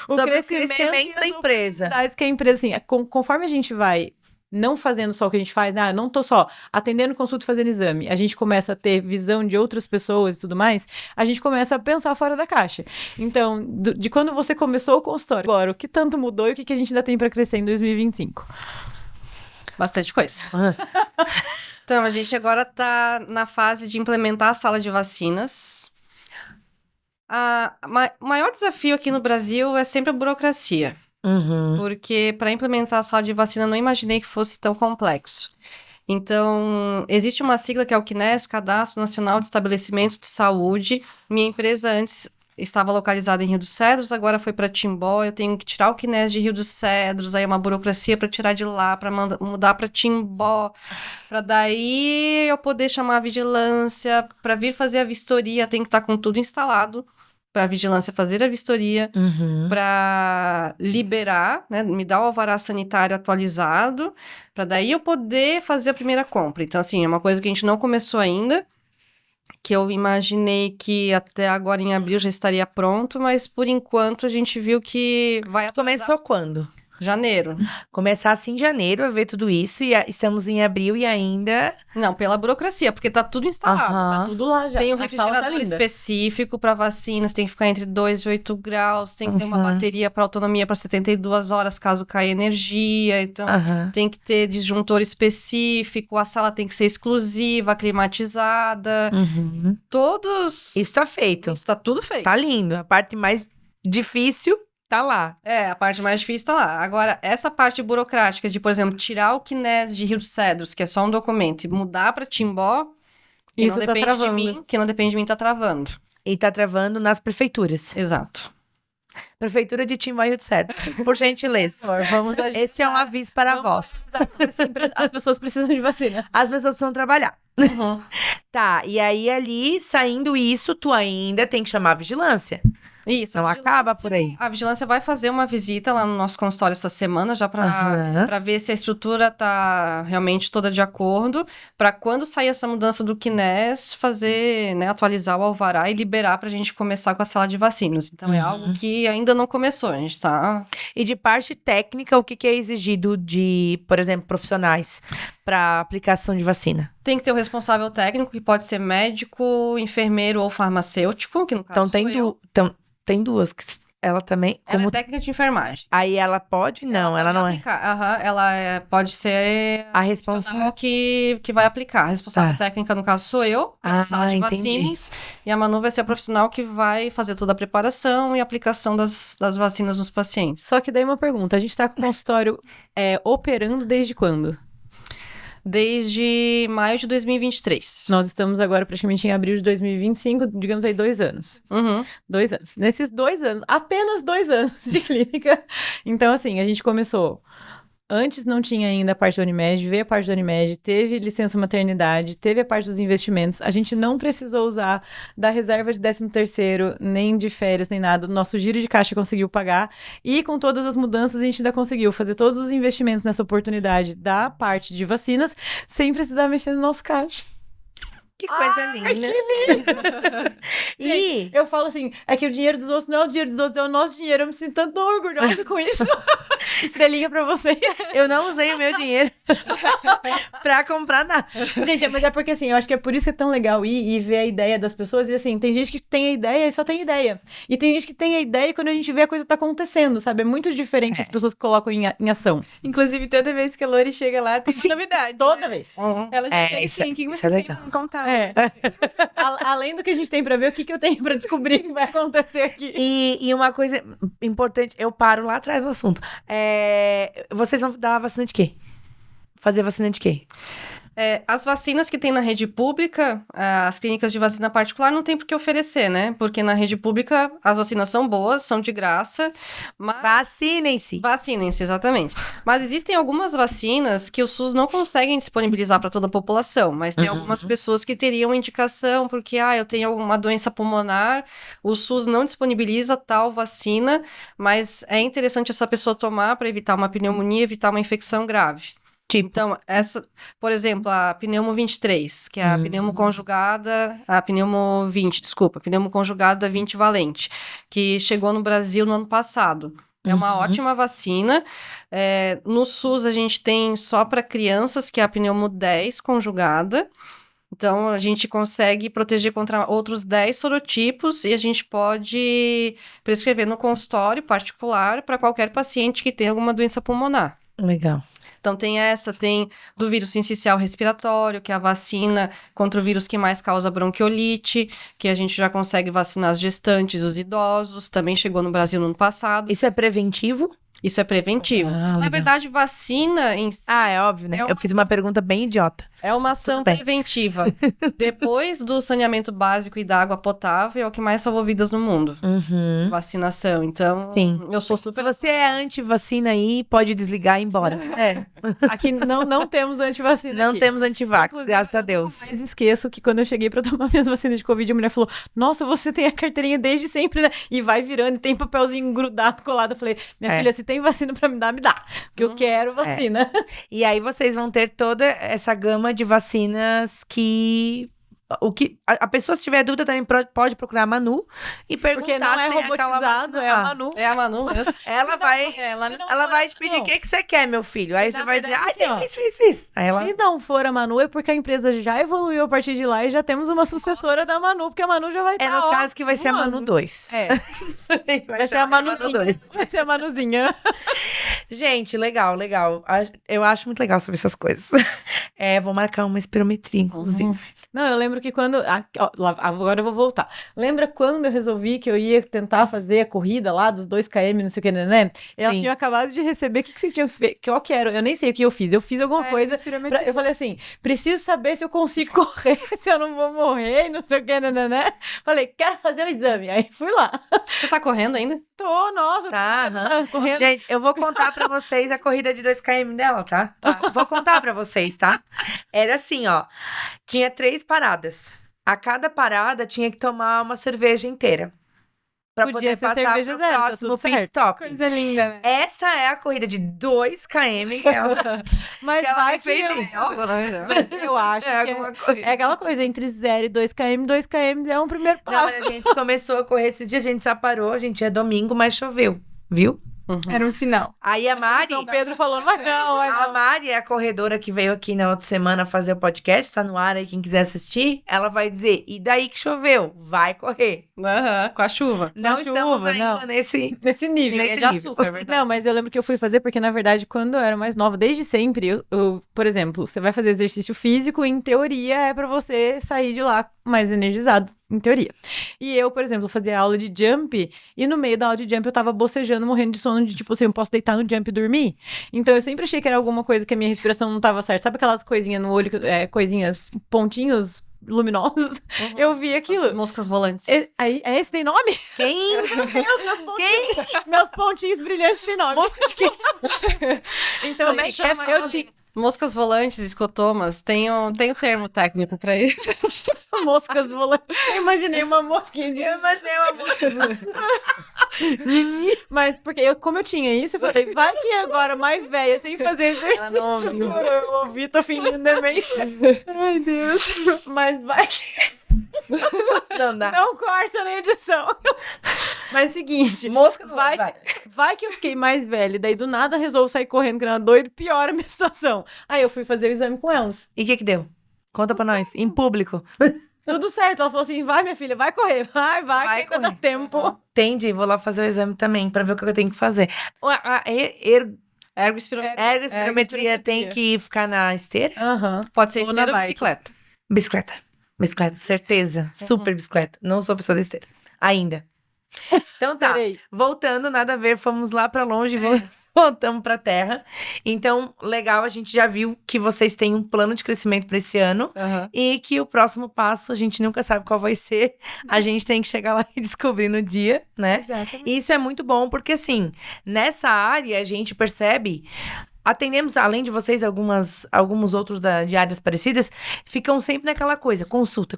Speaker 1: Sobre o crescimento da empresa.
Speaker 2: Que a empresa, assim, conforme a gente vai não fazendo só o que a gente faz, não tô só atendendo consulta e fazendo exame, a gente começa a ter visão de outras pessoas e tudo mais, a gente começa a pensar fora da caixa. Então, de quando você começou o consultório, agora, o que tanto mudou e o que a gente ainda tem para crescer em 2025?
Speaker 3: Bastante coisa. Então, a gente agora tá na fase de implementar a sala de vacinas. O maior desafio aqui no Brasil é sempre a burocracia.
Speaker 1: Uhum.
Speaker 3: Porque para implementar a sala de vacina, eu não imaginei que fosse tão complexo. Então, existe uma sigla que é o CNES, Cadastro Nacional de Estabelecimento de Saúde. Minha empresa antes estava localizada em Rio dos Cedros, agora foi para Timbó. Eu tenho que tirar o CNES de Rio dos Cedros, aí é uma burocracia para tirar de lá, para mudar para Timbó, para daí eu poder chamar a vigilância, para vir fazer a vistoria, tem que estar com tudo instalado. Para a vigilância fazer a vistoria, para liberar, né, me dar o alvará sanitário atualizado, para daí eu poder fazer a primeira compra. Então, assim, é uma coisa que a gente não começou ainda, que eu imaginei que até agora em abril já estaria pronto, mas por enquanto a gente viu que vai atrasar.
Speaker 1: Começou quando?
Speaker 3: Janeiro.
Speaker 1: Começar assim em janeiro a ver tudo isso e estamos em abril e ainda...
Speaker 3: Não, pela burocracia, porque tá tudo instalado.
Speaker 1: Aham.
Speaker 2: Tá tudo lá já.
Speaker 3: Tem um
Speaker 2: A sala tá
Speaker 3: refrigerador
Speaker 2: linda.
Speaker 3: específico para vacinas, tem que ficar entre 2 e 8 graus, tem que ter uma bateria para autonomia para 72 horas caso caia energia, então
Speaker 1: Aham.
Speaker 3: tem que ter disjuntor específico, a sala tem que ser exclusiva, climatizada,
Speaker 1: Uhum.
Speaker 3: todos...
Speaker 1: Isso tá feito.
Speaker 3: Isso tá tudo feito.
Speaker 1: Tá lindo. A parte mais difícil tá lá.
Speaker 3: É, a parte mais difícil tá lá. Agora, essa parte burocrática de, por exemplo, tirar o CNES de Rio dos Cedros, que é só um documento, e mudar para Timbó, que
Speaker 2: Isso
Speaker 3: não
Speaker 2: tá
Speaker 3: depende de
Speaker 2: travando.
Speaker 3: mim, que não depende de mim, tá travando.
Speaker 1: E tá travando nas prefeituras.
Speaker 3: Exato.
Speaker 1: Prefeitura de Timbó e Rio dos Cedros. Por gentileza.
Speaker 2: Vamos agir.
Speaker 1: Esse é um aviso para vós.
Speaker 2: As pessoas precisam de vacina.
Speaker 1: As pessoas precisam trabalhar.
Speaker 3: Uhum.
Speaker 1: Tá, e aí ali, saindo isso, tu ainda tem que chamar a vigilância.
Speaker 3: Isso.
Speaker 1: Não
Speaker 3: a
Speaker 1: acaba
Speaker 3: vigilância-
Speaker 1: por aí.
Speaker 3: A vigilância vai fazer uma visita lá no nosso consultório essa semana, já
Speaker 1: Aham.
Speaker 3: para ver se a estrutura tá realmente toda de acordo, para quando sair essa mudança do CNES, fazer, né, atualizar o alvará e liberar pra gente começar com a sala de vacinas. Então é algo que ainda não começou, a gente tá...
Speaker 1: E de parte técnica, o que que é exigido de, por exemplo, profissionais para aplicação de vacina?
Speaker 3: Tem que ter o responsável técnico, que pode ser médico, enfermeiro ou farmacêutico, que no caso
Speaker 1: Então tem duas que ela também,
Speaker 3: Ela
Speaker 1: como
Speaker 3: é técnica de enfermagem.
Speaker 1: aí ela pode? Não, ela
Speaker 3: pode
Speaker 1: não é
Speaker 3: aplicar. Aham, ela pode ser
Speaker 1: a
Speaker 3: profissional
Speaker 1: responsável.
Speaker 3: que vai aplicar. A responsável
Speaker 1: Tá.
Speaker 3: técnica, no caso, sou eu, pela
Speaker 1: Ah,
Speaker 3: sala de
Speaker 1: entendi.
Speaker 3: vacinas. E a Manu vai ser a profissional que vai fazer toda a preparação e aplicação das vacinas nos pacientes.
Speaker 2: Só que daí uma pergunta, a gente tá com o consultório operando desde quando?
Speaker 3: Desde maio de 2023.
Speaker 2: Nós estamos agora praticamente em abril de 2025, digamos aí 2 anos.
Speaker 3: Uhum.
Speaker 2: 2 anos. Nesses 2 anos, apenas 2 anos de clínica. Então, assim, a gente começou. Antes não tinha ainda a parte da Unimed, veio a parte da Unimed, teve licença maternidade, teve a parte dos investimentos. A gente não precisou usar da reserva de 13º, nem de férias, nem nada. Nosso giro de caixa conseguiu pagar. E com todas as mudanças, a gente ainda conseguiu fazer todos os investimentos nessa oportunidade da parte de vacinas, sem precisar mexer no nosso caixa.
Speaker 1: Que coisa linda. E
Speaker 2: Eu falo assim, é que o dinheiro dos outros não é o dinheiro dos outros, é o nosso dinheiro. Eu me sinto tanto orgulhosa com isso. Estrelinha pra vocês.
Speaker 1: eu não usei o meu dinheiro pra comprar nada.
Speaker 2: Gente, mas é porque assim, eu acho que é por isso que é tão legal ir e ver a ideia das pessoas. E assim, tem gente que tem a ideia e só tem ideia. E tem gente que tem a ideia e quando a gente vê a coisa tá acontecendo, sabe? É muito diferente as pessoas que colocam em ação.
Speaker 4: Inclusive, toda vez que a Lori chega lá, tem uma novidade.
Speaker 2: Toda
Speaker 4: né?
Speaker 2: vez.
Speaker 4: Ela chega
Speaker 1: isso
Speaker 4: assim, o que
Speaker 1: isso
Speaker 4: vocês
Speaker 1: é
Speaker 4: têm
Speaker 1: legal.
Speaker 4: pra me contar?
Speaker 2: É. Além do que a gente tem pra ver, o que eu tenho pra descobrir que vai acontecer aqui.
Speaker 1: E uma coisa importante, eu paro lá atrás do assunto. Vocês vão dar a vacina de quê? Fazer vacina de quê?
Speaker 3: As vacinas que tem na rede pública, as clínicas de vacina particular não tem por que oferecer, né? Porque na rede pública as vacinas são boas, são de graça, mas...
Speaker 1: Vacinem-se.
Speaker 3: Vacinem-se, exatamente. Mas existem algumas vacinas que o SUS não consegue disponibilizar para toda a população, mas tem algumas pessoas que teriam indicação, porque, eu tenho uma doença pulmonar, o SUS não disponibiliza tal vacina, mas é interessante essa pessoa tomar para evitar uma pneumonia, evitar uma infecção grave.
Speaker 1: Tipo,
Speaker 3: Então, por exemplo, a pneumo 23, que é a pneumo conjugada, a pneumo 20, desculpa, pneumo conjugada 20 valente, que chegou no Brasil no ano passado. É uma ótima vacina. No SUS, a gente tem só para crianças, que é a pneumo 10 conjugada. Então, a gente consegue proteger contra outros 10 sorotipos e a gente pode prescrever no consultório particular para qualquer paciente que tenha alguma doença pulmonar.
Speaker 1: legal.
Speaker 3: Então, tem do vírus sincicial respiratório, que é a vacina contra o vírus que mais causa bronquiolite, que a gente já consegue vacinar as gestantes, os idosos, também chegou no Brasil no ano passado.
Speaker 1: Isso é preventivo?
Speaker 3: Isso é preventivo.
Speaker 1: Ah,
Speaker 3: Na
Speaker 1: legal.
Speaker 3: verdade, vacina em si
Speaker 1: É óbvio, né?
Speaker 3: É uma
Speaker 1: Eu fiz uma pergunta bem idiota.
Speaker 3: é uma ação
Speaker 1: Tudo bem.
Speaker 3: preventiva. Depois do saneamento básico e da água potável, é o que mais salvou vidas no mundo. Vacinação. Então,
Speaker 1: Sim.
Speaker 3: eu sou
Speaker 1: Se
Speaker 3: super...
Speaker 1: você é anti-vacina aí, pode desligar e ir embora.
Speaker 2: Aqui não temos antivacina.
Speaker 1: Não
Speaker 2: aqui.
Speaker 1: temos antivax,
Speaker 2: Inclusive,
Speaker 1: graças a Deus.
Speaker 2: Mas esqueço que quando eu cheguei pra tomar minhas vacinas de Covid, a mulher falou: Nossa, você tem a carteirinha desde sempre, né? E vai virando, e tem papelzinho grudado, colado. Eu falei: Minha filha, se tem vacina pra me dar, me dá. Porque eu quero vacina.
Speaker 1: E aí vocês vão ter toda essa gama de vacinas que a pessoa, se tiver dúvida, também pode procurar a Manu e perguntar
Speaker 2: Porque não
Speaker 1: se
Speaker 2: é
Speaker 1: tem aquela
Speaker 2: robotizado,
Speaker 1: vacina
Speaker 2: é a
Speaker 1: lá.
Speaker 2: Manu.
Speaker 3: É a Manu mesmo.
Speaker 1: Ela vai... Ela vai te pedir o que você quer, meu filho. Aí
Speaker 2: Na
Speaker 1: você vai dizer,
Speaker 2: verdade,
Speaker 1: tem
Speaker 2: assim,
Speaker 1: isso. Aí ela...
Speaker 2: Se não for a Manu, é porque a empresa já evoluiu a partir de lá e já temos uma sucessora da Manu, porque a Manu já vai estar.
Speaker 1: É no caso que vai ser a Manu 2.
Speaker 2: É, vai ser a Manuzinha. Vai ser a Manuzinha.
Speaker 1: Gente, legal. Eu acho muito legal saber essas coisas. Vou marcar uma espirometria, inclusive.
Speaker 2: Não, eu lembro que quando... agora eu vou voltar. Lembra quando eu resolvi que eu ia tentar fazer a corrida lá dos 2 km, não sei o que, né? Elas
Speaker 1: Sim.
Speaker 2: tinham acabado de receber. O que você tinha feito? Qual que era? Eu nem sei o que eu fiz. Eu fiz alguma coisa. Eu falei assim, preciso saber se eu consigo correr, se eu não vou morrer, não sei o que, né? Falei, quero fazer o exame. Aí fui lá.
Speaker 3: Você tá correndo ainda?
Speaker 2: Tô, nossa.
Speaker 1: Tá,
Speaker 2: tá correndo.
Speaker 1: Gente, eu vou contar pra vocês a corrida de 2 km dela, tá? Vou contar pra vocês, tá? Era assim, ó. Tinha 3 paradas. A cada parada tinha que tomar uma cerveja inteira. Pra
Speaker 2: Podia
Speaker 1: poder
Speaker 2: ser
Speaker 1: passar
Speaker 2: cerveja
Speaker 1: pro
Speaker 2: zero, tá
Speaker 1: próximo
Speaker 2: tudo
Speaker 1: pit
Speaker 2: certo.
Speaker 1: top.
Speaker 4: Coisa linda, né?
Speaker 1: Essa é a corrida de 2 km que ela,
Speaker 2: Mas
Speaker 1: que ela
Speaker 2: vai
Speaker 1: me
Speaker 2: que
Speaker 1: fez
Speaker 2: eu...
Speaker 1: ir.
Speaker 2: Mas eu acho que
Speaker 1: alguma coisa.
Speaker 2: é aquela coisa, entre 0 e 2 km, 2 km é um primeiro
Speaker 1: Não,
Speaker 2: passo.
Speaker 1: mas a gente começou a correr esses dias, a gente só parou, a gente é domingo, mas choveu, viu?
Speaker 4: Era um sinal.
Speaker 1: Aí a Mari...
Speaker 2: São Pedro falou, mas não, vai
Speaker 1: A
Speaker 2: não.
Speaker 1: Mari é a corredora que veio aqui na outra semana fazer o podcast, tá no ar aí, quem quiser assistir, ela vai dizer, e daí que choveu? Vai correr.
Speaker 3: Aham, com a chuva.
Speaker 1: Não
Speaker 2: chuva,
Speaker 1: estamos ainda
Speaker 2: não.
Speaker 1: nesse
Speaker 2: Nesse nível.
Speaker 3: Ninguém é de açúcar, é verdade.
Speaker 2: Não, mas eu lembro que eu fui fazer porque, na verdade, quando eu era mais nova, desde sempre, por exemplo, você vai fazer exercício físico, em teoria, é pra você sair de lá mais energizado, em teoria. E eu, por exemplo, fazia aula de jump, e no meio da aula de jump eu tava bocejando, morrendo de sono, de tipo assim, eu posso deitar no jump e dormir? Então eu sempre achei que era alguma coisa que a minha respiração não tava certa. Sabe aquelas coisinhas no olho, coisinhas, pontinhos luminosos? Eu vi aquilo.
Speaker 3: Moscas volantes.
Speaker 2: Esse tem nome?
Speaker 1: Quem?
Speaker 2: Meus pontinhos brilhantes tem nome.
Speaker 1: Mosca de quê?
Speaker 2: Então,
Speaker 3: Como é que chama?
Speaker 2: eu tinha
Speaker 3: Moscas volantes, escotomas, tem o termo técnico pra isso.
Speaker 2: moscas volantes. Eu imaginei uma mosquinha de...
Speaker 1: Eu imaginei uma música.
Speaker 2: Mas porque como eu tinha isso, eu falei, vai que agora mais velha, sem fazer exercício.
Speaker 1: Ela não ouviu.
Speaker 2: Eu ouvi, tô fingindo demência. Ai, Deus. Mas vai que...
Speaker 1: Não dá.
Speaker 2: Não corta na edição. Mas seguinte,
Speaker 1: Mosca
Speaker 2: vai que eu fiquei mais velha, e daí do nada resolvo sair correndo que era doido, piora a minha situação. Aí eu fui fazer o exame com elas.
Speaker 1: E o que deu? Conta pra nós, em público.
Speaker 2: Tudo certo. Ela falou assim, vai minha filha, vai correr. Vai que ainda dá tempo.
Speaker 1: Entendi, vou lá fazer o exame também, pra ver o que eu tenho que fazer. A ergospirometria tem que ficar na esteira?
Speaker 2: Aham.
Speaker 3: Pode ser
Speaker 2: Ou na
Speaker 3: esteira ou
Speaker 2: bike.
Speaker 3: bicicleta.
Speaker 1: Bicicleta, certeza. Super bicicleta. Não sou pessoa da esteira. Ainda. Então tá.
Speaker 2: Peraí.
Speaker 1: Voltando, nada a ver, fomos lá pra longe, voltamos pra terra. Então, legal, a gente já viu que vocês têm um plano de crescimento pra esse ano
Speaker 3: Aham.
Speaker 1: e que o próximo passo, a gente nunca sabe qual vai ser. A gente tem que chegar lá e descobrir no dia, né?
Speaker 4: Exatamente.
Speaker 1: E isso é muito bom, porque assim, nessa área a gente percebe... Atendemos, além de vocês, alguns outros de áreas parecidas, ficam sempre naquela coisa, consulta.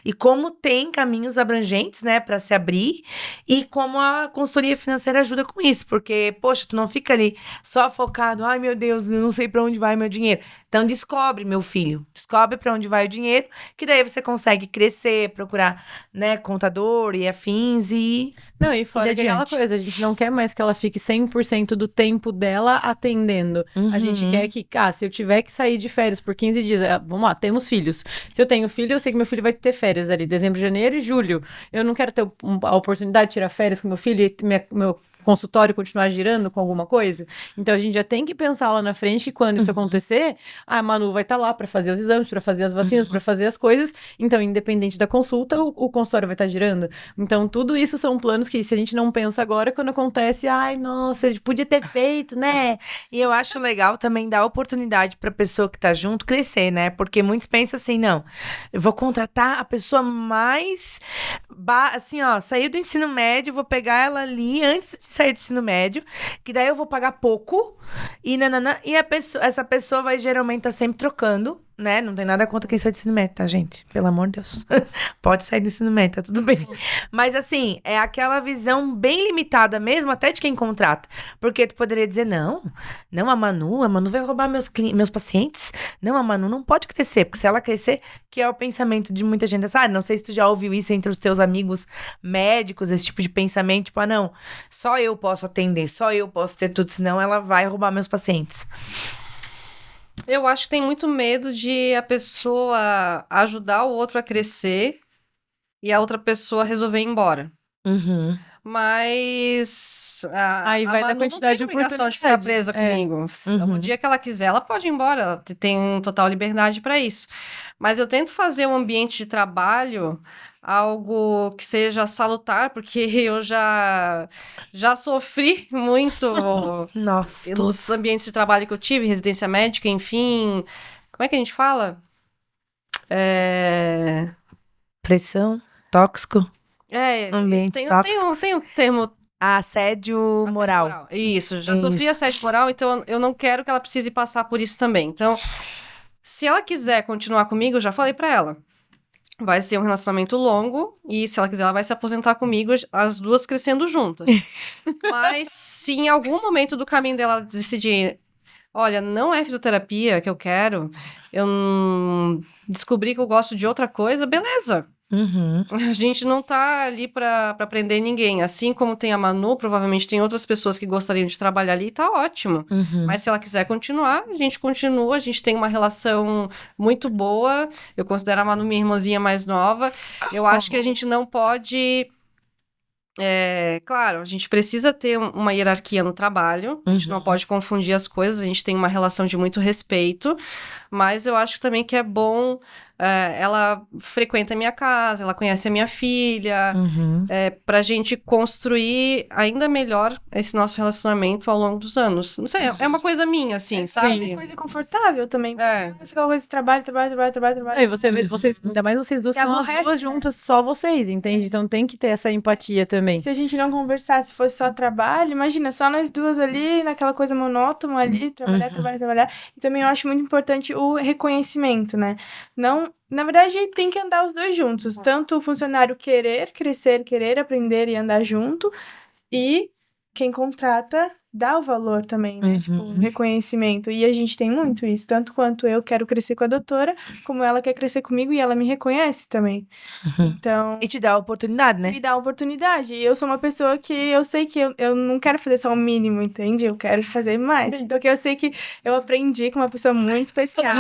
Speaker 1: E como tem caminhos abrangentes, né, para se abrir, e como a consultoria financeira ajuda com isso, porque, poxa, tu não fica ali só focado, ai meu Deus, eu não sei para onde vai meu dinheiro. Então descobre, meu filho, descobre para onde vai o dinheiro, que daí você consegue crescer, procurar, né, contador e afins e...
Speaker 2: Não, e fora
Speaker 1: E
Speaker 2: que aquela
Speaker 1: adiante.
Speaker 2: coisa, a gente não quer mais que ela fique 100% do tempo dela atendendo. A gente quer que, se eu tiver que sair de férias por 15 dias, vamos lá, temos filhos. Se eu tenho filho, eu sei que meu filho vai ter férias ali, dezembro, janeiro e julho. Eu não quero ter a oportunidade de tirar férias com meu filho e meu consultório continuar girando com alguma coisa. Então a gente já tem que pensar lá na frente que quando isso acontecer, a Manu vai estar lá para fazer os exames, para fazer as vacinas, para fazer as coisas. Então, independente da consulta, o consultório vai estar girando. Então, tudo isso são planos que, se a gente não pensa agora, quando acontece, ai, nossa, a gente podia ter feito, né?
Speaker 1: E eu acho legal também dar oportunidade pra pessoa que tá junto crescer, né? Porque muitos pensam assim, não, eu vou contratar a pessoa mais, assim, ó, saiu do ensino médio, vou pegar ela ali antes de sair do ensino médio, que daí eu vou pagar pouco, e essa pessoa vai geralmente estar sempre trocando, né? Não tem nada contra quem sai do ensino médio, tá, gente? Pelo amor de Deus. Pode sair do ensino médio, tá tudo bem. Mas, assim, é aquela visão bem limitada mesmo, até de quem contrata. Porque tu poderia dizer, não, a Manu vai roubar meus pacientes. Não, a Manu não pode crescer, porque se ela crescer, que é o pensamento de muita gente. Não sei se tu já ouviu isso entre os teus amigos médicos, esse tipo de pensamento, tipo, não, só eu posso atender, só eu posso ter tudo, senão ela vai roubar meus pacientes.
Speaker 3: Eu acho que tem muito medo de a pessoa ajudar o outro a crescer e a outra pessoa resolver ir embora.
Speaker 1: Uhum.
Speaker 3: Mas
Speaker 2: Aí vai da
Speaker 3: Manu
Speaker 2: quantidade
Speaker 3: não
Speaker 2: de
Speaker 3: tem obrigação de ficar
Speaker 2: oportunidade.
Speaker 3: presa comigo.
Speaker 1: Uhum.
Speaker 3: O dia que ela quiser, ela pode ir embora. Ela tem total liberdade para isso. Mas eu tento fazer um ambiente de trabalho algo que seja salutar, porque eu já sofri muito
Speaker 1: Nossa,
Speaker 3: nos ambientes de trabalho que eu tive, residência médica, enfim. Como é que a gente fala?
Speaker 1: pressão, tóxico, ambientes
Speaker 3: Tem
Speaker 1: tóxicos.
Speaker 3: um termo.
Speaker 1: Assédio moral.
Speaker 3: Isso, já sofri assédio moral, então eu não quero que ela precise passar por isso também. Então, se ela quiser continuar comigo, eu já falei pra ela. Vai ser um relacionamento longo e, se ela quiser, ela vai se aposentar comigo, as duas crescendo juntas. Mas, se em algum momento do caminho dela ela decidir, olha, não é fisioterapia que eu quero, eu descobri que eu gosto de outra coisa, beleza.
Speaker 1: Uhum.
Speaker 3: A gente não tá ali pra prender ninguém. Assim como tem a Manu, provavelmente tem outras pessoas que gostariam de trabalhar ali, tá ótimo.
Speaker 1: Uhum.
Speaker 3: Mas se ela quiser continuar, a gente continua. A gente tem uma relação muito boa. Eu considero a Manu minha irmãzinha mais nova. Eu acho que a gente não pode... claro, a gente precisa ter uma hierarquia no trabalho. A gente não pode confundir as coisas. A gente tem uma relação de muito respeito. Mas eu acho também que é bom... ela frequenta a minha casa, ela conhece a minha filha, pra gente construir ainda melhor esse nosso relacionamento ao longo dos anos. Não sei, é uma coisa minha, assim, sabe?
Speaker 4: É uma coisa confortável também.
Speaker 3: É.
Speaker 4: Aquela coisa de trabalho.
Speaker 2: Aí vocês, ainda mais vocês duas,
Speaker 4: Se
Speaker 2: são as
Speaker 4: aborrece,
Speaker 2: duas
Speaker 4: né?
Speaker 2: juntas, só vocês, entende? Então tem que ter essa empatia também.
Speaker 4: Se a gente não conversasse, fosse só trabalho, imagina, só nós duas ali, naquela coisa monótona ali, trabalhar. E também eu acho muito importante o reconhecimento, né? Não, na verdade, tem que andar os dois juntos. Tanto o funcionário querer crescer, querer aprender e andar junto, e quem contrata dá o valor também, né? Tipo, o reconhecimento. E a gente tem muito isso. Tanto quanto eu quero crescer com a doutora, como ela quer crescer comigo e ela me reconhece também. Então...
Speaker 1: E te dá a oportunidade, né?
Speaker 4: Me dá a oportunidade. E eu sou uma pessoa que eu sei que eu não quero fazer só o mínimo, entende? Eu quero fazer mais. Porque eu sei que eu aprendi com uma pessoa muito especial.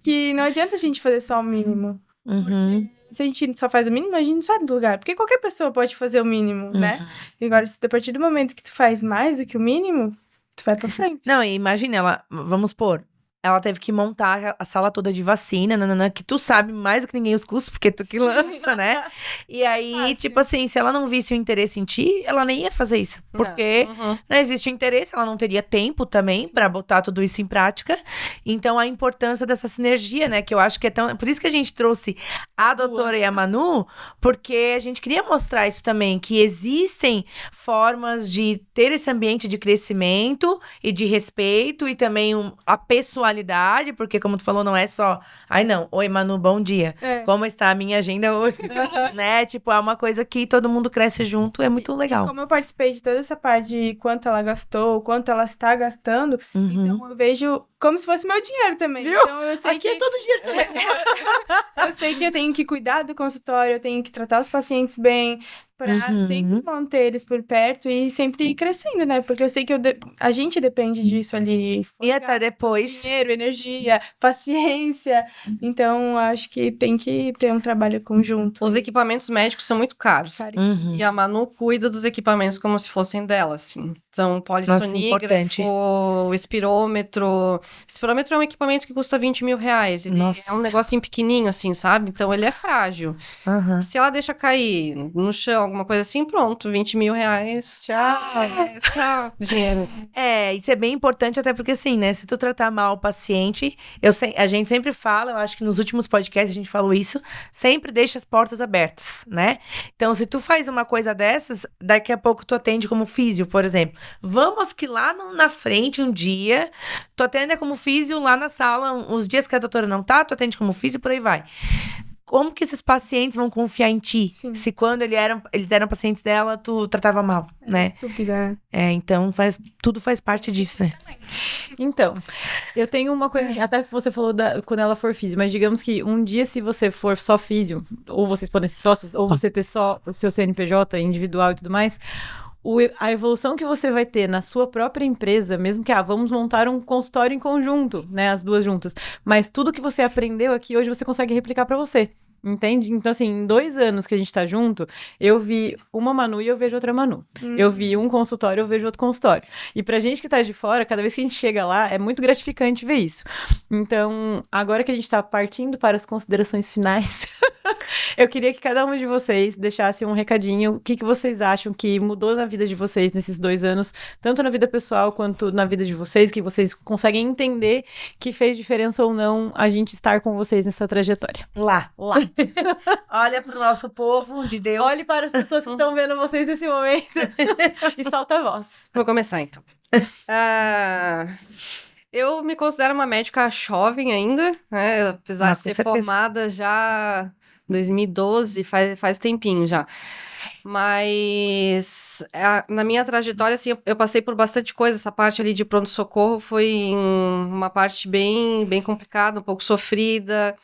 Speaker 4: Que não adianta a gente fazer só o mínimo. Se a gente só faz o mínimo, a gente não sai do lugar. Porque qualquer pessoa pode fazer o mínimo, né? E agora, a partir do momento que tu faz mais do que o mínimo, tu vai pra frente.
Speaker 1: Não, e imagina, vamos supor, ela teve que montar a sala toda de vacina, que tu sabe mais do que ninguém os custos, porque tu que lança, né? E aí,
Speaker 4: Fácil.
Speaker 1: tipo assim, se ela não visse o interesse em ti, ela nem ia fazer isso. Porque não existe interesse, ela não teria tempo também pra botar tudo isso em prática. Então, a importância dessa sinergia, né? Que eu acho que é tão... Por isso que a gente trouxe a doutora e a Manu, porque a gente queria mostrar isso também, que existem formas de ter esse ambiente de crescimento e de respeito e também a pessoalidade, porque como tu falou, não é só, oi Manu, bom dia, como está a minha agenda hoje, né, tipo, é uma coisa que todo mundo cresce junto, é muito legal.
Speaker 4: E como eu participei de toda essa parte de quanto ela gastou, quanto ela está gastando, então eu vejo como se fosse meu dinheiro também.
Speaker 2: Viu?
Speaker 4: Então eu sei
Speaker 2: Aqui é todo dinheiro também.
Speaker 4: Eu sei que eu tenho que cuidar do consultório, eu tenho que tratar os pacientes bem, pra sempre manter eles por perto e sempre ir crescendo, né? Porque eu sei que a gente depende disso ali.
Speaker 1: E até depois...
Speaker 4: Dinheiro, energia, paciência. Então, acho que tem que ter um trabalho conjunto.
Speaker 3: Os equipamentos médicos são muito caros. E a Manu cuida dos equipamentos como se fossem dela, assim. Então, polissonógrafo, o espirômetro. Espirômetro é um equipamento que custa 20 mil reais. Ele é um negocinho pequenininho, assim, sabe? Então, ele é frágil. Se ela deixa cair no chão, alguma coisa assim, pronto, 20 mil reais, tchau, tchau, dinheiro.
Speaker 1: Isso é bem importante, até porque assim, né, se tu tratar mal o paciente, a gente sempre fala, eu acho que nos últimos podcasts a gente falou isso, sempre deixa as portas abertas, né? Então, se tu faz uma coisa dessas, daqui a pouco tu atende como físio, por exemplo. Vamos que lá na frente, um dia, tu atende como físio lá na sala, os dias que a doutora não tá, tu atende como físio, por aí vai. Como que esses pacientes vão confiar em ti?
Speaker 4: Sim.
Speaker 1: Se quando eles eram pacientes dela, tu tratava mal, né?
Speaker 4: Estúpida.
Speaker 1: Então tudo faz parte disso, né?
Speaker 2: Então, eu tenho uma coisa, até que você falou quando ela for físio, mas digamos que um dia, se você for só físio, ou vocês podem ser sócios, ou você ter só o seu CNPJ individual e tudo mais, a evolução que você vai ter na sua própria empresa, mesmo que, vamos montar um consultório em conjunto, né, as duas juntas, mas tudo que você aprendeu aqui, hoje você consegue replicar para você. Entende? Então, assim, em 2 anos que a gente tá junto, eu vi uma Manu e eu vejo outra Manu. Eu vi um consultório, eu vejo outro consultório. E pra gente que tá de fora, cada vez que a gente chega lá, é muito gratificante ver isso. Então, agora que a gente tá partindo para as considerações finais, eu queria que cada um de vocês deixasse um recadinho. O que vocês acham que mudou na vida de vocês nesses 2 anos, tanto na vida pessoal quanto na vida de vocês, que vocês conseguem entender que fez diferença ou não a gente estar com vocês nessa trajetória.
Speaker 1: Lá. Olha pro nosso povo de Deus.
Speaker 2: Olhe para as pessoas que estão vendo vocês nesse momento e solta a voz.
Speaker 3: Vou começar, então. Eu me considero uma médica jovem ainda, né? Apesar de ser formada já em 2012, faz tempinho já. Mas na minha trajetória, assim, eu passei por bastante coisa. Essa parte ali de pronto-socorro foi uma parte bem complicada, um pouco sofrida.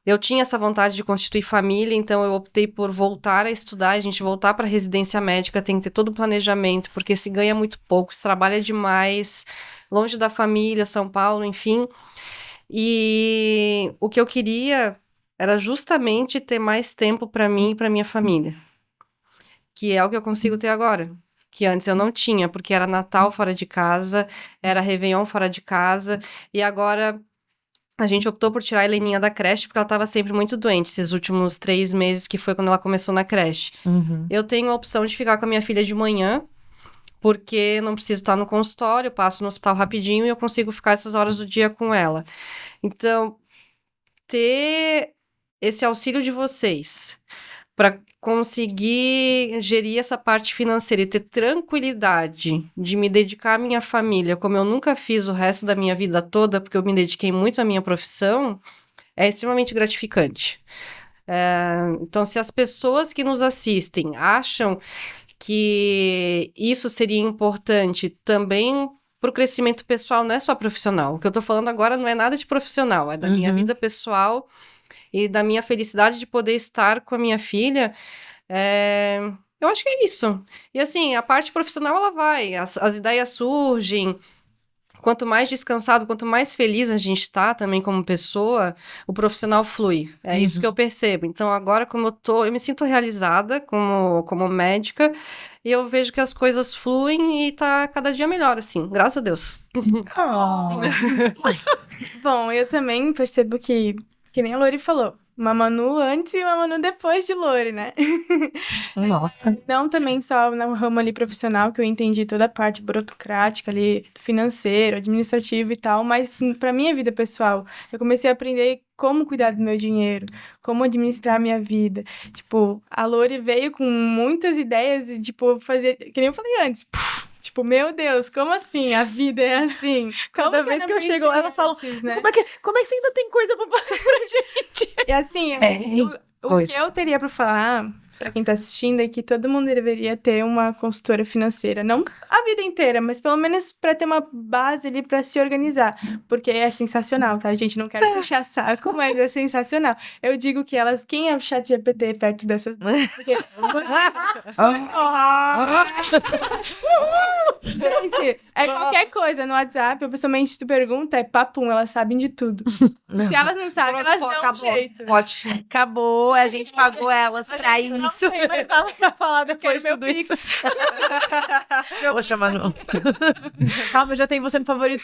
Speaker 3: Eu tinha essa vontade de constituir família, então eu optei por voltar a estudar, a gente voltar para a residência médica, tem que ter todo o planejamento, porque se ganha muito pouco, se trabalha demais, longe da família, São Paulo, enfim. E o que eu queria era justamente ter mais tempo para mim e para minha família, que é o que eu consigo ter agora, que antes eu não tinha, porque era Natal fora de casa, era Réveillon fora de casa, e agora a gente optou por tirar a Heleninha da creche, porque ela estava sempre muito doente, esses últimos 3 meses, que foi quando ela começou na creche. Eu tenho a opção de ficar com a minha filha de manhã, porque não preciso estar no consultório, eu passo no hospital rapidinho e eu consigo ficar essas horas do dia com ela. Então, ter esse auxílio de vocês para conseguir gerir essa parte financeira e ter tranquilidade de me dedicar à minha família, como eu nunca fiz o resto da minha vida toda, porque eu me dediquei muito à minha profissão, é extremamente gratificante. Então, se as pessoas que nos assistem acham que isso seria importante também para o crescimento pessoal, não é só profissional. O que eu estou falando agora não é nada de profissional, é da minha vida pessoal e da minha felicidade de poder estar com a minha filha. Eu acho que é isso. E assim, a parte profissional, ela vai, as ideias surgem. Quanto mais descansado, quanto mais feliz a gente tá também como pessoa, o profissional flui. É isso que eu percebo. Então, agora, como eu me sinto realizada como médica, e eu vejo que as coisas fluem e tá cada dia melhor, assim. Graças a Deus.
Speaker 4: Bom, eu também percebo que nem a Lori falou, uma Manu antes e uma Manu depois de Lori, né?
Speaker 1: Nossa.
Speaker 4: Não também só no ramo ali profissional, que eu entendi toda a parte burocrática ali, financeiro, administrativo e tal, mas pra minha vida pessoal, eu comecei a aprender como cuidar do meu dinheiro, como administrar a minha vida. Tipo, a Lori veio com muitas ideias e, tipo, fazer, que nem eu falei antes, tipo, meu Deus, como assim? A vida é assim.
Speaker 2: Cada vez que eu chego lá, ela fala,
Speaker 4: né?
Speaker 2: como é que você ainda tem coisa pra passar pra gente?
Speaker 4: E assim, o que eu teria pra falar, pra quem tá assistindo, é que todo mundo deveria ter uma consultora financeira. Não a vida inteira, mas pelo menos pra ter uma base ali pra se organizar. Porque é sensacional, tá, gente? Não quero puxar saco, mas é sensacional. Eu digo que quem é o ChatGPT perto dessas... Porque... Gente, qualquer coisa no WhatsApp, ou pessoalmente tu pergunta, é papum, elas sabem de tudo. Se elas não sabem, elas dão um jeito.
Speaker 3: Ótimo.
Speaker 1: Acabou, a gente pagou elas pra isso.
Speaker 2: Não tem mais nada pra falar depois de tudo isso.
Speaker 1: Poxa, Manu.
Speaker 2: Calma, eu já tenho você no favorito.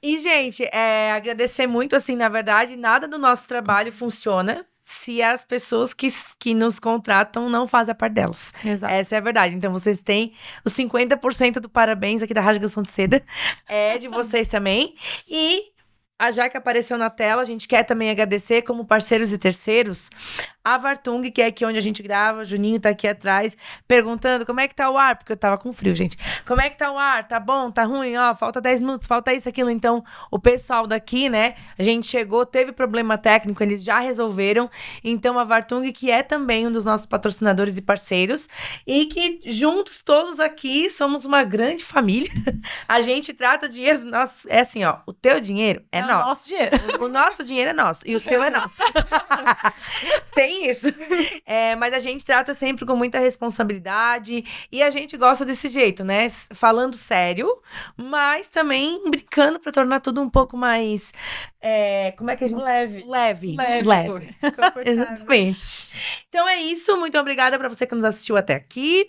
Speaker 1: E, gente, agradecer muito, assim, na verdade, nada do nosso trabalho funciona se as pessoas que nos contratam não fazem a parte delas.
Speaker 2: Exato.
Speaker 1: Essa é a verdade. Então, vocês têm os 50% do parabéns aqui da Rasgação de Seda. É de vocês também. E a Jaque apareceu na tela. A gente quer também agradecer como parceiros e terceiros a Vartung, que é aqui onde a gente grava. O Juninho tá aqui atrás, perguntando como é que tá o ar, porque eu tava com frio, gente. Como é que tá o ar? Tá bom? Tá ruim? Ó, falta 10 minutos, falta isso, aquilo. Então, o pessoal daqui, né, a gente chegou, teve problema técnico, eles já resolveram. Então, a Vartung, que é também um dos nossos patrocinadores e parceiros, e que juntos, todos aqui, somos uma grande família. A gente trata o dinheiro nosso, é assim, ó, o teu dinheiro é nosso.
Speaker 2: Nosso dinheiro.
Speaker 1: O nosso dinheiro é nosso e o teu é nosso. Tem isso. Mas a gente trata sempre com muita responsabilidade e a gente gosta desse jeito, né? Falando sério, mas também brincando pra tornar tudo um pouco mais... como é que a gente...
Speaker 2: Leve.
Speaker 1: Leve.
Speaker 4: Confortável.
Speaker 1: Exatamente. Então é isso. Muito obrigada pra você que nos assistiu até aqui.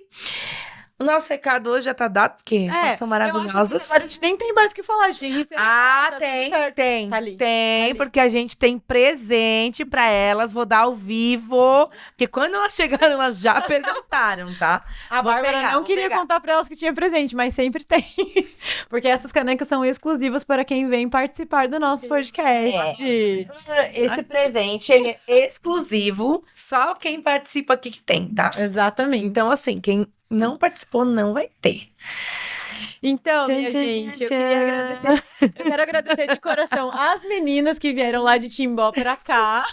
Speaker 1: O nosso recado hoje já tá dado, porque elas estão maravilhosas.
Speaker 2: A gente nem tem mais o que falar, gente.
Speaker 1: Tem, porque a gente tem presente pra elas. Vou dar ao vivo, porque quando elas chegaram, elas já perguntaram, tá?
Speaker 2: A Bárbara não queria contar pra elas que tinha presente, mas sempre tem. Porque essas canecas são exclusivas para quem vem participar do nosso podcast.
Speaker 1: Esse presente, ele é exclusivo. Só quem participa aqui que tem, tá?
Speaker 2: Exatamente.
Speaker 1: Então, assim, quem não participou não vai ter.
Speaker 2: Então, minha gente, eu quero agradecer de coração as meninas que vieram lá de Timbó pra cá,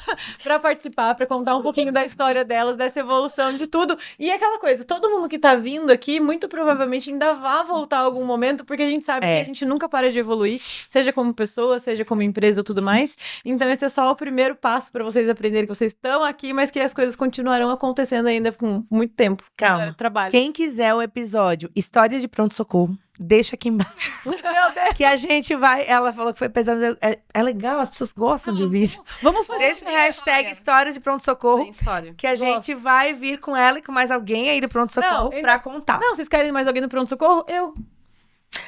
Speaker 2: pra participar, pra contar um pouquinho da história delas, dessa evolução de tudo. E aquela coisa, todo mundo que tá vindo aqui, muito provavelmente ainda vai voltar algum momento, porque a gente sabe que a gente nunca para de evoluir, seja como pessoa, seja como empresa ou tudo mais. Então esse é só o primeiro passo pra vocês aprenderem que vocês estão aqui, mas que as coisas continuarão acontecendo ainda com muito tempo.
Speaker 1: Calma.
Speaker 2: Trabalho.
Speaker 1: Quem quiser o episódio História de Pronto-Socorro, deixa aqui embaixo.
Speaker 2: Meu Deus.
Speaker 1: Que a gente vai... Ela falou que foi pesado, mas é legal, as pessoas gostam de ouvir isso.
Speaker 2: Vamos fazer.
Speaker 1: Deixa o hashtag História de Pronto-Socorro,
Speaker 3: Tem história.
Speaker 1: que a gente vai vir com ela e com mais alguém aí do Pronto-Socorro pra contar.
Speaker 2: Não, vocês querem mais alguém no pronto-socorro?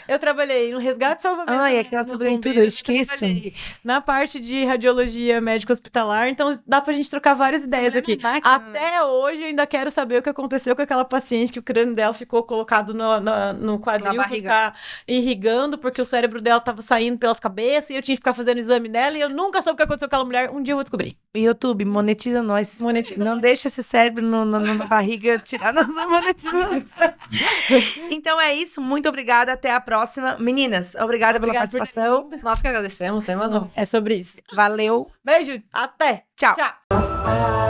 Speaker 2: Eu trabalhei no resgate e salvamento.
Speaker 1: Ai, aquela tudo em tudo, eu esqueço.
Speaker 2: Na parte de radiologia médico-hospitalar, então dá pra gente trocar várias ideias aqui. Até hoje eu ainda quero saber o que aconteceu com aquela paciente que o crânio dela ficou colocado no quadril pra ficar irrigando, porque o cérebro dela tava saindo pelas cabeças e eu tinha que ficar fazendo o exame dela e eu nunca soube o que aconteceu com aquela mulher. Um dia eu vou descobrir.
Speaker 1: YouTube, monetiza nós. Não deixa esse cérebro na barriga tirar nossa monetização. Então é isso, muito obrigada, até a próxima. Meninas, obrigada pela participação.
Speaker 3: Nós que agradecemos, né, Manu?
Speaker 2: É sobre isso.
Speaker 1: Valeu.
Speaker 2: Beijo, até.
Speaker 1: Tchau.
Speaker 2: Tchau.